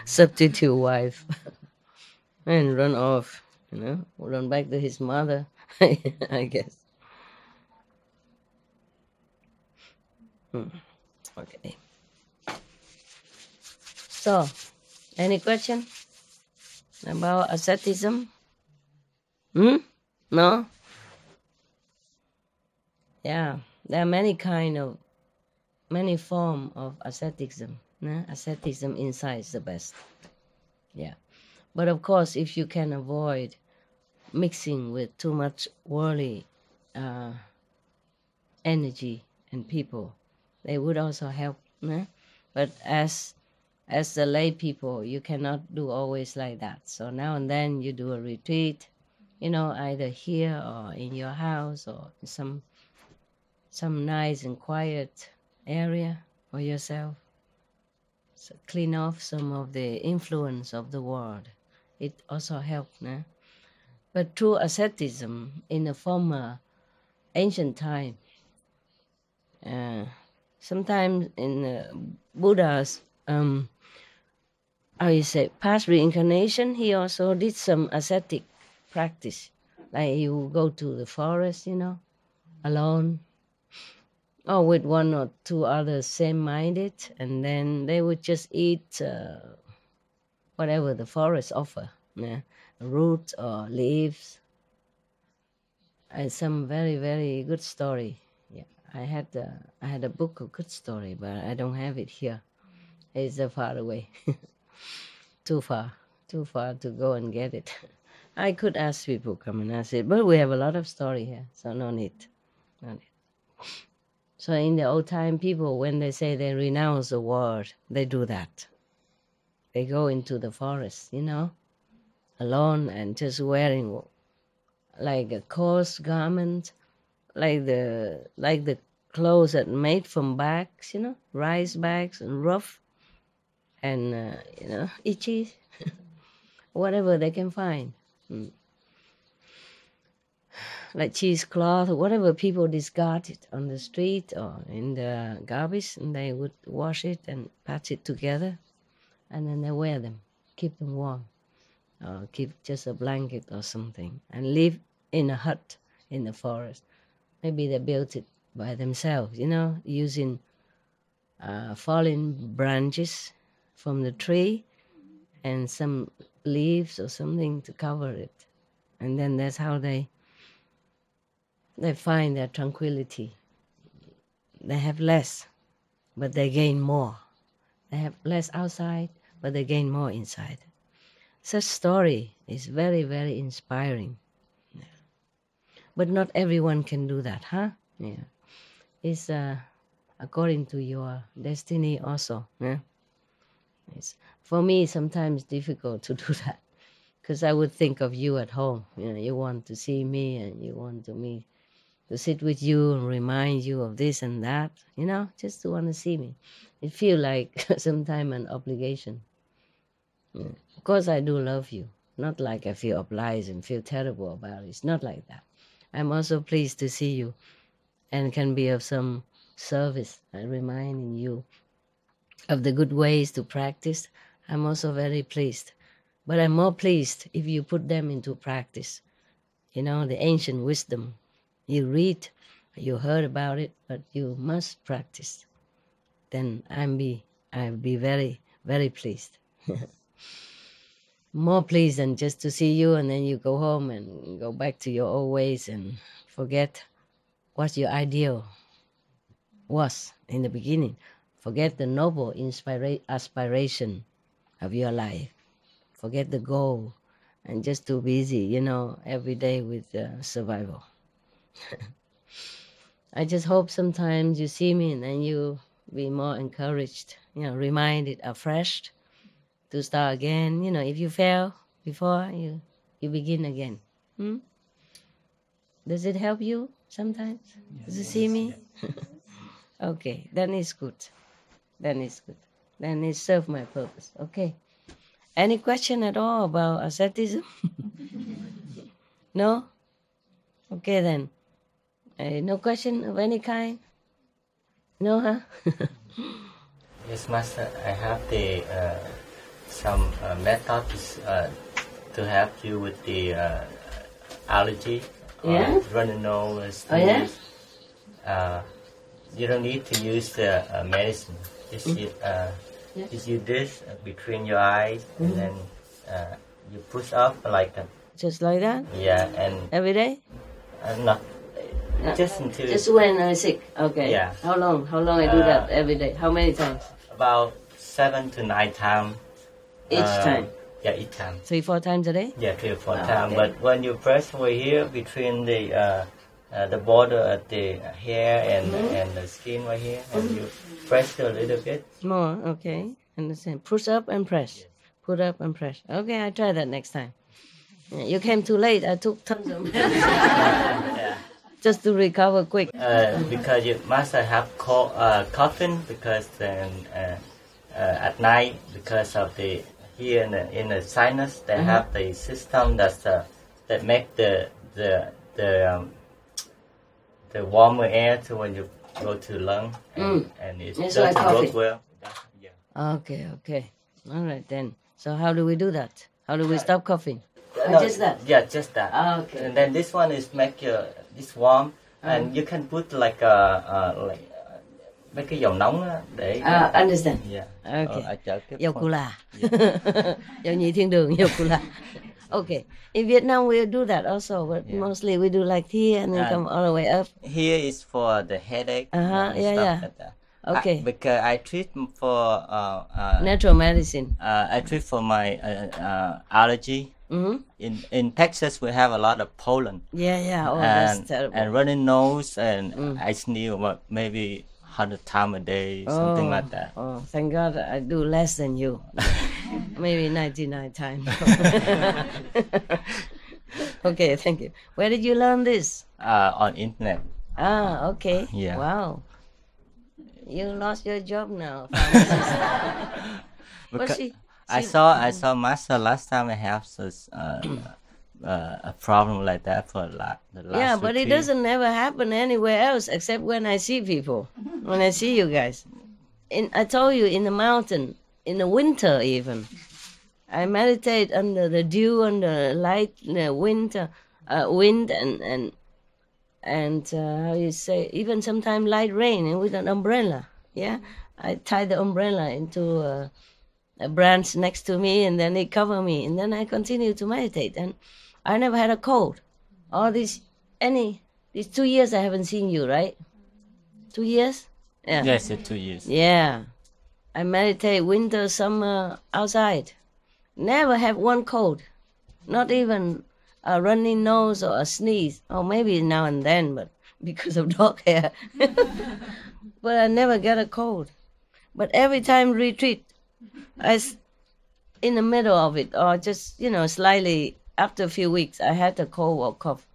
substitute wife and run off, run back to his mother, I guess. Okay. So, any question about asceticism? No? Yeah, there are many forms of asceticism. Asceticism inside is the best. Yeah. But of course, if you can avoid mixing with too much worldly energy and people, they would also help. But as the lay people, you cannot do always like that. So now and then you do a retreat, either here or in your house or in some nice and quiet area for yourself. So clean off some of the influence of the world. It also helps. But true asceticism in the former ancient time, sometimes in Buddha's how you say, past reincarnation, he also did some ascetic practice. Like he would go to the forest, alone, or with one or two others same-minded, and then they would just eat whatever the forest offer, roots or leaves. And some very, very good story. Yeah, I had a book of good story, but I don't have it here. It's far away. Too far to go and get it. I could ask people come and ask it, but we have a lot of story here, so no need. So in the old time, people, when they say they renounce the world, they do that. They go into the forest, alone and just wearing like a coarse garment, like the clothes that made from bags, rice bags and rough and itchy, whatever they can find, like cheesecloth or whatever people discarded on the street or in the garbage, and they would wash it and patch it together, and then they wear them, keep them warm, or keep just a blanket or something, and live in a hut in the forest. Maybe they built it by themselves, using fallen branches from the tree and some leaves or something to cover it. And then that's how they find their tranquility. They have less, but they gain more. They have less outside, but they gain more inside. Such story is very, very inspiring. But not everyone can do that, huh? Yeah. It's according to your destiny also. Yeah? For me, sometimes difficult to do that, because I would think of you at home. You want to see me, and you want me to sit with you and remind you of this and that, just to want to see me. It feels like sometimes an obligation. Yeah. Of course, I do love you. Not like I feel obliged and feel terrible about it. It's not like that. I'm also pleased to see you and can be of some service and reminding you of the good ways to practice. I'm also very pleased. But I'm more pleased if you put them into practice. The ancient wisdom. You read, you heard about it, but you must practice. Then I'll be very, very pleased. More pleased than just to see you and then you go home and go back to your old ways and forget what your ideal was in the beginning. Forget the noble aspiration of your life. Forget the goal and just too busy, every day with survival. I just hope sometimes you see me and then you be more encouraged, reminded afresh to start again. If you fail before, you begin again. Does it help you sometimes? Does you see me? Okay, then it's good. Then it serves my purpose. Okay. Any question at all about asceticism? No? Okay then. No question of any kind? No, huh? Yes, Master. I have some methods to help you with the allergy or running nose. Oh, yeah? You don't need to use the medicine. Just use this between your eyes, and then you push up like that. Just like that? Yeah, and every day? Not just until. Just when I'm sick. Okay. Yeah. How long? I do that every day? How many times? About 7 to 9 times. Each time? Yeah, each time. 3-4 times a day? Yeah, 3 or 4 Ah, times. okay. But when you press over here between the border at the hair and the skin right here, and you press a little bit. More, okay. Understand. Push up and press. Put up and press. Okay, I try that next time. Yeah, you came too late. I took tons of Yeah. just to recover quick. Because you must have coughing because then at night because of the here in the sinus they have the system that make the warmer air to when you go to lung and it That's why doesn't coffee. work well. Yeah. Okay. All right then. So how do we do that? How do we stop coughing? No, Just that? Yeah, just that. Okay. And then this one is make this warm, and you can put like mấy cái dầu nóng á để. Understand. Yeah. Okay. Ở chợ cái Dầu cula. Dầu nhị thiên đường, dầu cula. Okay. In Vietnam we do that also, but mostly we do like here and then come all the way up. Here is for the headache. Yeah. Like that. Okay. Because I treat for Natural medicine. I treat for my allergy. Mm-hmm. In Texas we have a lot of pollen. Yeah. Oh, that's terrible. And running nose and I sneeze about maybe 100 times a day, something like that. Oh, thank God I do less than you. Maybe 99 times. Okay, thank you. Where did you learn this? On internet. Okay. Yeah. Wow. You lost your job now. Because she I saw Master last time I have this a problem like that for the last yeah, but it retreat. doesn't never happen anywhere else except when I see people, when I see you guys. I told you, in the mountain, in the winter even, I meditate under the dew, under light, winter, wind, and how you say, even sometimes light rain, and with an umbrella. Yeah, I tie the umbrella into a branch next to me, and then it cover me, and then I continue to meditate, and I never had a cold. All these 2 years I haven't seen you, right? 2 years? Yeah. Yes, 2 years. Yeah. I meditate winter, summer, outside. Never have one cold. Not even a runny nose or a sneeze. Or maybe now and then, but because of dog hair. But I never get a cold. But every time retreat, in the middle of it, or just, slightly after a few weeks, I had a cold or cough.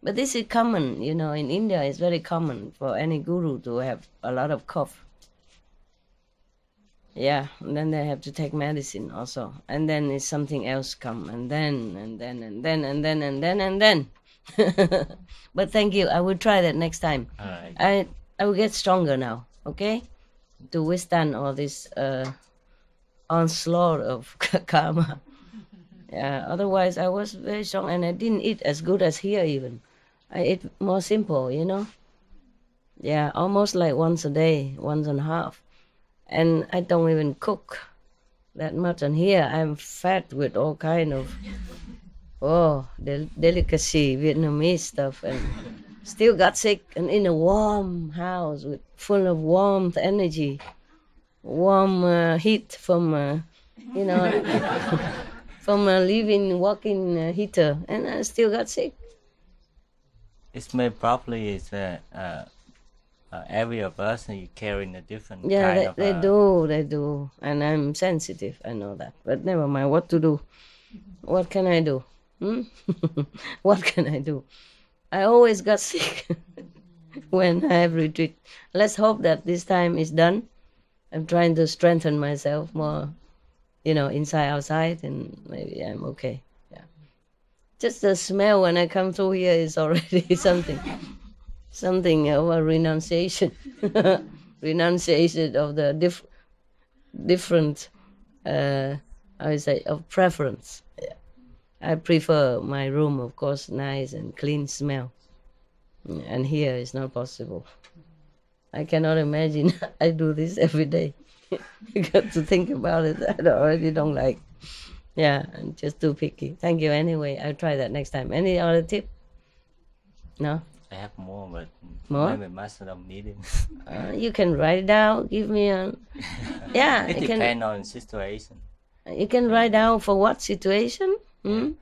But this is common, in India it's very common for any guru to have a lot of cough. Yeah, and then they have to take medicine also. And then it's something else come, and then. But thank you, I will try that next time. All right. I will get stronger now, okay? To withstand all this onslaught of karma. Yeah, otherwise I was very strong, and I didn't eat as good as here even. I ate more simple, Yeah, almost like once a day, once and a half. And I don't even cook that much. And here I'm fed with all kind of delicacy, Vietnamese stuff, and still got sick. And in a warm house full of warmth, energy, warm heat from, from a living, walking heater, and I still got sick. It's made probably is every person you carrying a different kind Yeah, of. they do, and I'm sensitive. I know that, but never mind. What to do? What can I do? What can I do? I always got sick when I have retreat. Let's hope that this time is done. I'm trying to strengthen myself more, inside, outside, and maybe I'm okay. Yeah. Just the smell when I come through here is already something of a renunciation. Renunciation of the different, I would say, of preference. Yeah. I prefer my room, of course, nice and clean smell. And here it's not possible. I cannot imagine I do this every day. You got to think about it. I already don't like. Yeah, I'm just too picky. Thank you anyway. I'll try that next time. Any other tip? No? I have more, but More? maybe Master don't need it. You can write it down. Give me a Yeah, It depends on situation. you can write down for what situation. Print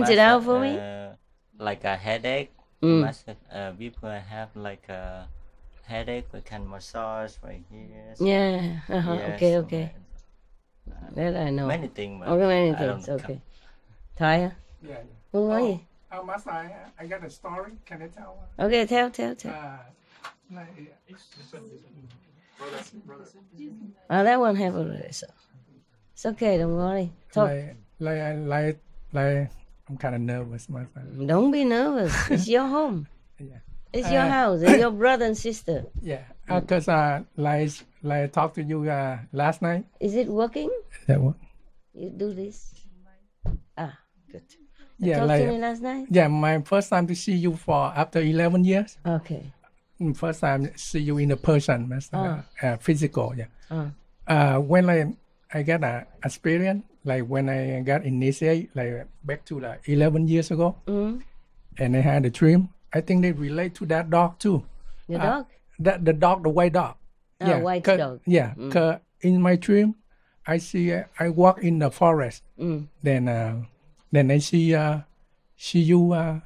it out for me. Like a headache. People have like a headache. We can massage right here. Yeah. Yes, Okay. That I know. Many things. Okay, many I don't things. know. Okay. Thai. Yeah. Không nói gì. Master, I got a story. Can I tell? Okay, tell. That one have already. So it's okay. Don't worry. Talk. Like, I'm kind of nervous, Master. Don't be nervous. It's your home. Yeah. It's your house. It's your brother and sister. Yeah. Because like I talked to you last night. Is it working? That one. You do this. Good. Yeah, Talk like to me last night. yeah, my first time to see you for after 11 years. Okay. First time see you in a person, Master. Physical. Yeah. When I got a experience, like when I got initiated, like back to like 11 years ago, and I had a dream. I think they relate to that dog too. Your dog? The dog, the white dog. White dog. Yeah, 'cause in my dream, I see I walk in the forest. Then I see you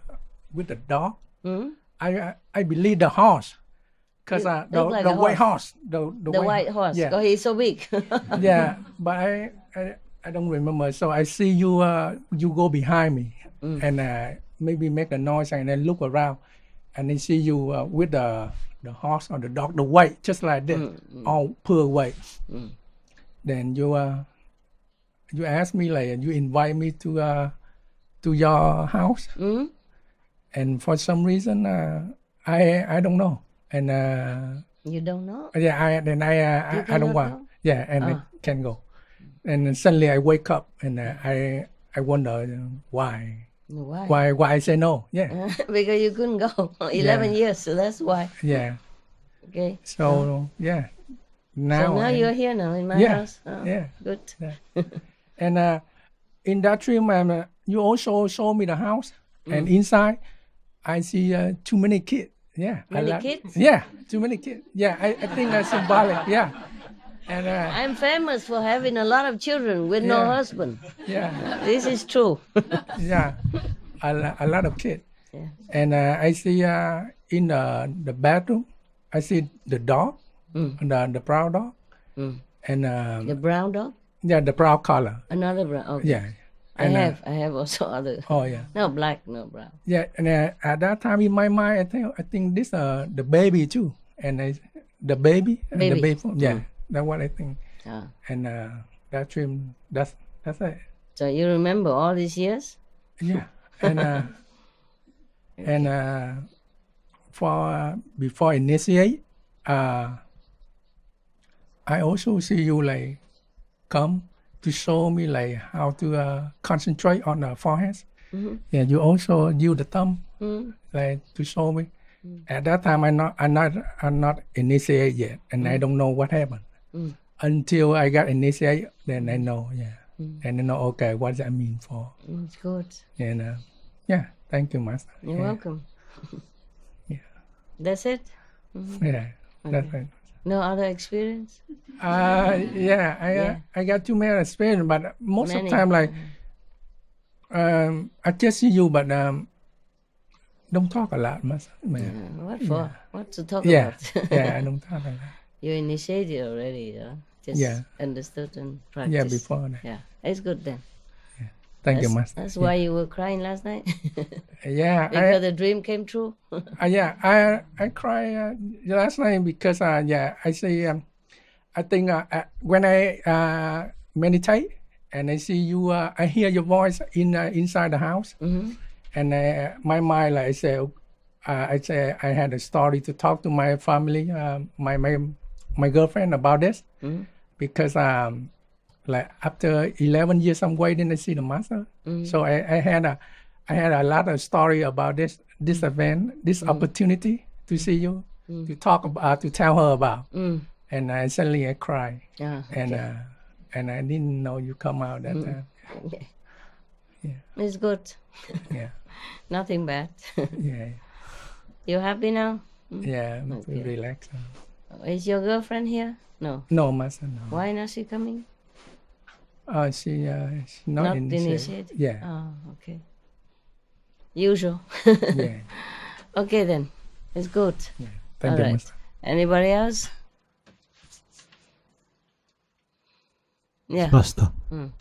with the dog. I believe the horse, 'cause the white horse, the white horse. Yeah, Oh, he's so big. yeah. But I don't remember. So I see you you go behind me and maybe make a noise and then look around, and I see you with the horse or the dog, the white, just like this, all pure white. Then you ask me, like, you invite me to your house, and for some reason I don't know, and you don't know? yeah, I don't want, know? yeah, and I can't go, and then suddenly I wake up and I wonder why. Why I say no? Yeah. Because you couldn't go 11 years, so that's why. Yeah. Okay. So yeah. Now you're here now in my house. Oh, yeah. Good. Yeah. And in that dream, you also show me the house, and inside I see too many kids. Yeah. Many kids? Yeah. Too many kids. Yeah. I think that's symbolic. Yeah. And I'm famous for having a lot of children with no husband. Yeah. This is true. Yeah. A lot of kids. Yeah. And I see in the bathroom, I see the dog, the brown dog, and The brown dog? yeah, the brown color. Another brown. Okay. Yeah. I have also other. Oh yeah. No black, no brown. Yeah, and at that time in my mind, I think this the baby too, and the baby. Yeah, that's what I think. And that dream, that's it. So you remember all these years? Yeah, and for before initiate, I also see you like come to show me like how to concentrate on the forehead. Yeah, you also use the thumb like to show me. At that time, I'm not initiated yet, and I don't know what happened until I got initiated. Then I know, and I know, okay, what does that mean for? It's good. And yeah, thank you, Master. You're welcome. Yeah. That's it? Yeah, that's right. No other experience? I got too many experience, but most of the time, like, I just see you, but don't talk a lot, Master. What for? Yeah. What to talk Yeah, about? yeah, I don't talk a lot. You initiated already, just understood and practiced. Yeah, before that. Yeah, it's good then. Thank you, Master. That's why you were crying last night? Yeah. Because the dream came true? I cried last night because, I say, I think when I meditate and I see you, I hear your voice inside the house. And my mind, like I say I had a story to talk to my family, my girlfriend about this, because like after 11 years I'm waiting to see the Master. So I had a lot of story about this event, this opportunity to see you, to talk about, to tell her about. And suddenly I cried. And I didn't know you come out that time. Yeah. It's good. Yeah. Nothing bad. Yeah. You happy now? Yeah, I'm relaxed. Is your girlfriend here? No. No, Master, no. Why not she coming? She's not initiated. initiated? Yeah, Oh, okay. Usual. yeah, Okay then. It's good. yeah. Thank All you, right. Master. Anybody else? Yeah. 마스터. 음.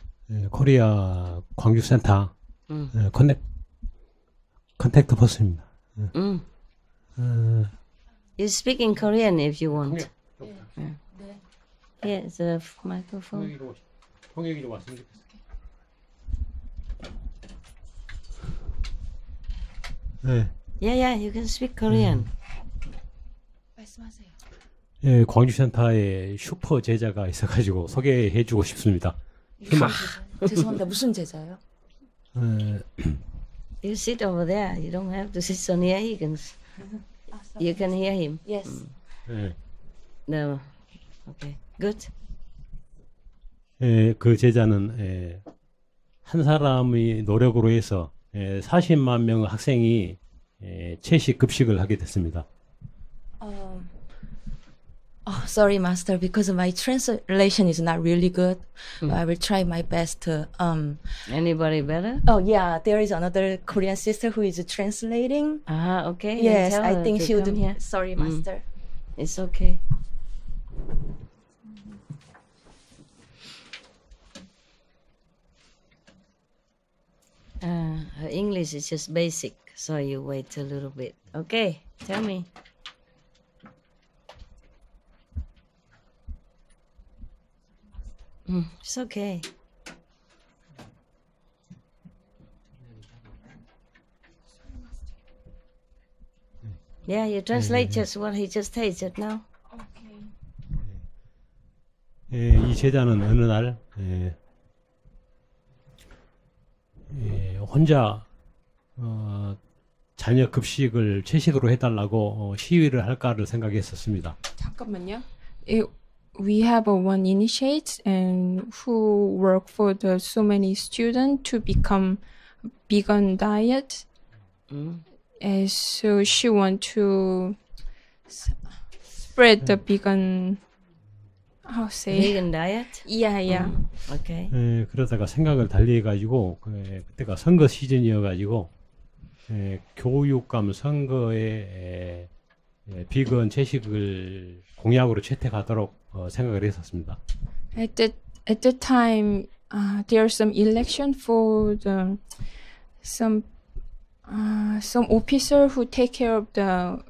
코리아 광주센터 음. 컨택트 퍼스입니다. Mm. You speak in Korean if you want. Yeah. Here is a microphone. 통역이로 왔으면 좋겠어요. 네. Yeah, you can speak Korean. 말씀하세요. 예, 광주센터에 슈퍼 제자가 있어가지고 소개해주고 싶습니다. 죄송합니다. 무슨 제자요? You sit over there. You don't have to sit so near. You can hear him. Yes. 예, No. Okay. Good. 예, 그 제자는 한 사람의 노력으로 해서 40만 명 학생이 채식 급식을 하게 됐습니다. Sorry, Master, because my translation is not really good. I will try my best to. Anybody better? Oh yeah, there is another Korean sister who is translating. Okay. then Yes, tell I her think to she would. come here. Sorry, Master. It's okay. Her English is just basic, so you wait a little bit. Okay, tell me. It's okay. Yeah, you translate just what he just stated now. 이 제자는 어느 날 혼자 자녀 급식을 채식으로 해달라고 시위를 할까를 생각했었습니다. 잠깐만요. We have one initiate and who work for the so many students to become vegan diet. So she want to spread the vegan. How say? Vegan diet? Yeah. Okay. 그러다가 생각을 달리해가지고 그때가 선거 시즌이어가지고 교육감 선거에 비건 채식을 공약으로 채택하도록 생각을 했었습니다. At that time, there's some election for the some officer who take care of the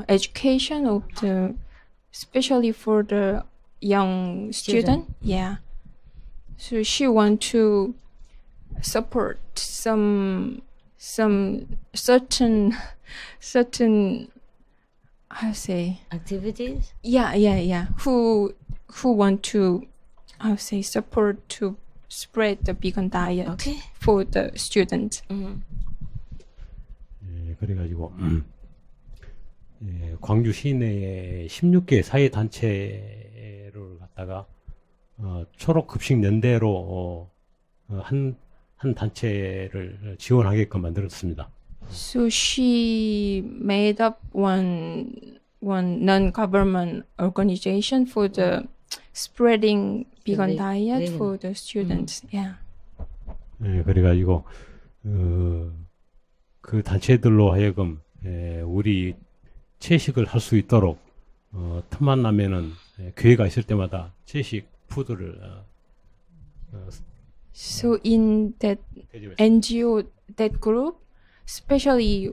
education of the, especially for the young student. Yeah. So she want to support some certain how say Activities? yeah who want to how say support to spread the vegan diet Okay. for the students. 그래가지고 광주 시내에 16개 사회 단체를 갖다가 초록 급식 연대로 한 단체를 지원하게끔 만들었습니다. So she made up one non-government organization for the spreading vegan diet vegan. for the students. Yeah. 그래가지고 그 단체들로 하여금 우리 채식을 할 수 있도록 틈만 나면은 기회가 있을 때마다 채식 푸드를 So in that 대접했습니다. NGO, that group, especially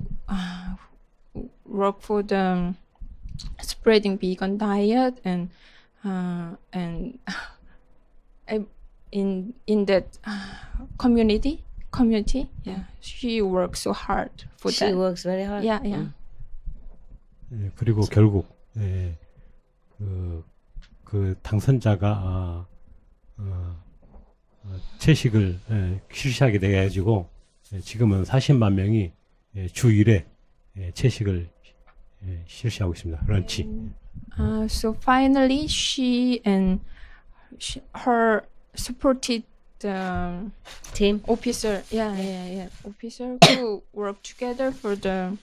work for the spreading vegan diet and in that community, yeah, she works so hard for She that. works very hard. Yeah. 그리고 결국 그 당선자가 채식을 실시하게 돼가지고 지금은 40만 명이 주 1회 채식을 실시하고 있습니다. 런치. So finally, she and her supported the Team? officer, officer who work together for the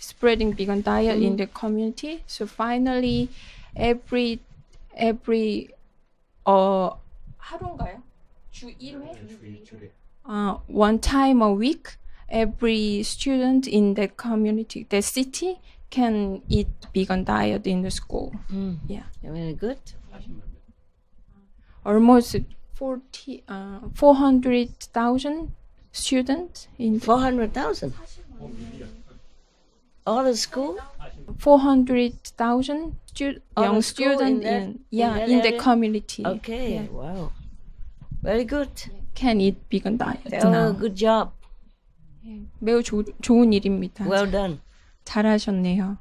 spreading vegan diet in the community. So finally, every 하루인가요? 주 1회? One time a week, every student in the community, the city, can eat vegan diet in the school. Yeah, Very good. almost 400,000 students in 400,000. All the school? 400,000 All young the school students that in the area? community. Okay, Yeah. wow. Very good. Can eat vegan diet Oh, now. good job. 매우 좋은 일입니다. Well done. 잘하셨네요.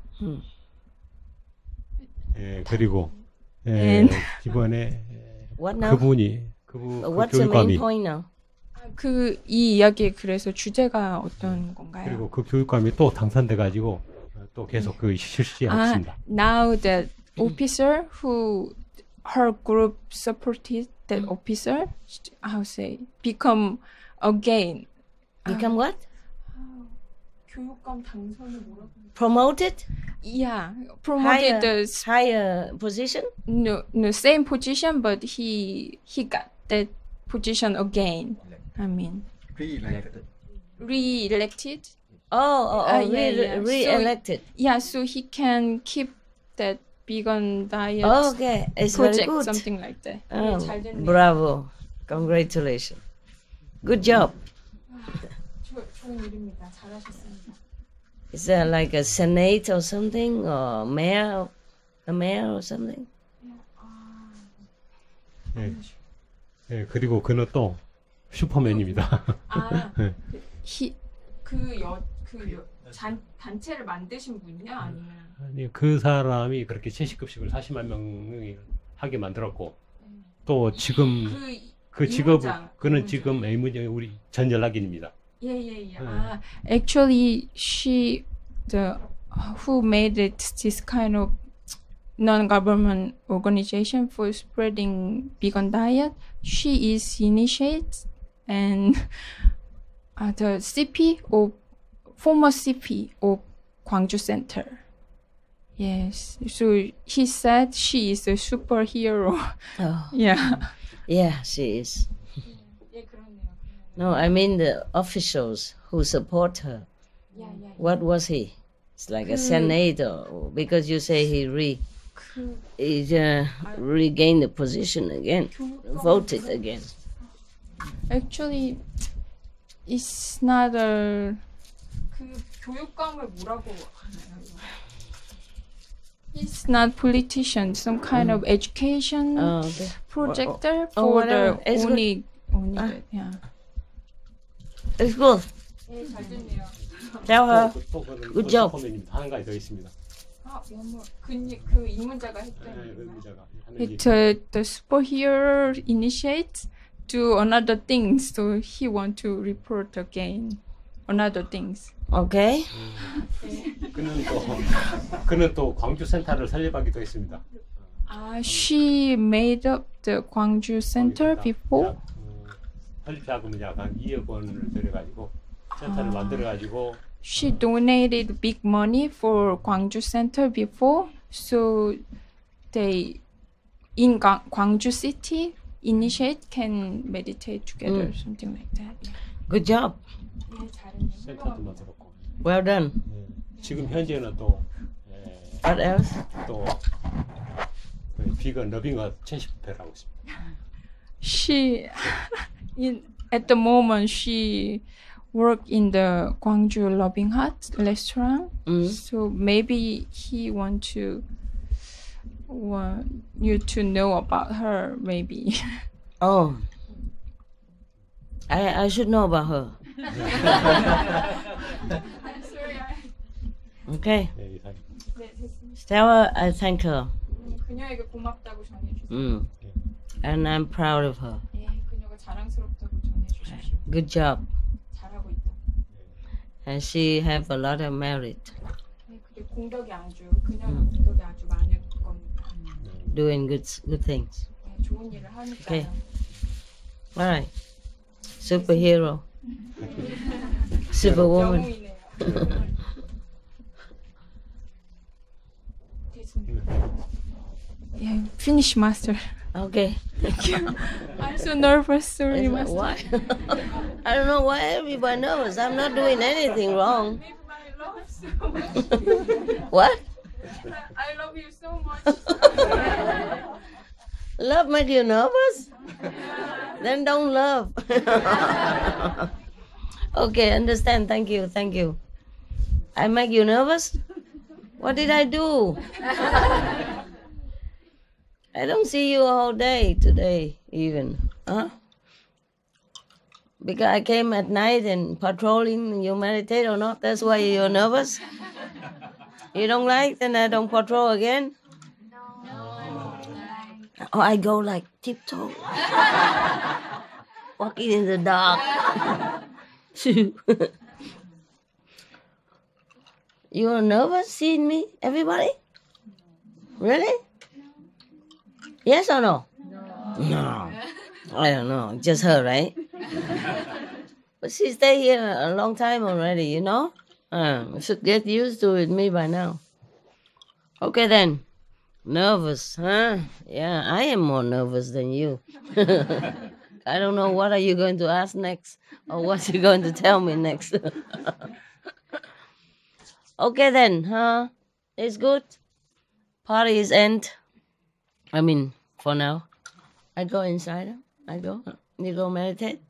예, 그리고 And- 이번에 What now? 그분이 What's the main 교육감이 point now? 이 이야기의 그래서 주제가 어떤 건가요? 그리고 그 교육감이 또 당선돼 가지고 또 계속 그 실시하고 있습니다. Now the officer who her group supported that officer, how say, become again. Become what? 교육감 당선을 뭐라고? Promoted? Yeah, promoted Higher position? no same position, but he got that position again. I mean, Re-elected. re-elected. Oh, yeah. re-elected. Yeah, so he can keep that vegan diet Okay, it's very project, good. something like that. Oh, 잘 됐네요. bravo. Congratulations. Good job. 좋은 일입니다. 잘하셨습니다. Is there like a senate or something, or mayor, a mayor or something? 예. 예, 그리고 그는 또 슈퍼맨입니다. 단체를 만드신 분이요? 아니면 아니, 그 사람이 그렇게 채식급식을 40만 명이 하게 만들었고 또 지금 그 직업 그는 지금 의문이 우리 전 연락인입니다. 예. Actually, who made it this kind of non-government organization for spreading vegan diet, she is initiate and the CP of former CP of Gwangju Center. Yes, so he said she is a superhero. Oh, Yeah. yeah, she is. No, I mean the officials who support her. What was he? It's like a senator, because you say he regained the position again, voted again. Actually, it's not a. 교육감을 뭐라고 하나요? He's not politician, some kind of education Okay. projector or for whatever. the It's only yeah. It's good. 잘 됐네요. Tell her. 또 그는 Good 또 job. 슈퍼맨입니다. 한 가지 더 있습니다. 그 이문자가 네, 했던 의문자가 하는 It the superhero initiates do another thing, so he want to report again another things. Okay. 그는 또 광주 센터를 설립하기도 했습니다. She made up the Gwangju Center before. 설립자금은 약 한 2억 원을 들여가지고 센터를 만들어가지고 She donated big money for Gwangju Center before, so they in Gwangju City initiate can meditate together, something like that. Good job. 센터도 만들었고. Well done. 지금 현재는 또 What else? 또 비건 러빙어 채식뷔페를 하고 있습니다. She at the moment she work in the Gwangju Loving Hut restaurant, so maybe he want you to know about her, maybe. Oh. I should know about her. Okay. 네, 이상. Tell her I thank her. 그녀에게 고맙다고 전해주세요. And I'm proud of her. 그녀가 자랑스럽다고 전해주십시오. Good job. 잘하고 있다. And she have a lot of merit. 그리고 공덕이 그녀가 공덕이 아주 많을 겁니다. Doing good things. 좋은 일을 하니까요. Okay. All right. Superhero. Superwoman. 영웅이네요. Yeah, finish, Master. Okay. I'm so nervous. Sorry, It's Master. why? I don't know why everybody knows. I'm not doing anything wrong. I love so much. What? I love you so much. Love make you nervous? Then don't love. Okay, understand. Thank you. Thank you. I make you nervous? What did I do? I don't see you all day today, even. Huh? Because I came at night and patrolling, you meditate or not? That's why you're nervous? You don't like? Then I don't patrol again? Oh, I go like tiptoe. Walking in the dark. You are nervous seeing me, everybody? Really? Yes or no? No. I don't know. Just her, right? But she stay here a long time already, you know? Should get used to it, me by now. Okay then. Nervous, huh? Yeah, I am more nervous than you. I don't know what are you going to ask next or what you're going to tell me next. Okay then, huh? It's good. Party is end. I mean, for now. I go inside. I go. You go meditate.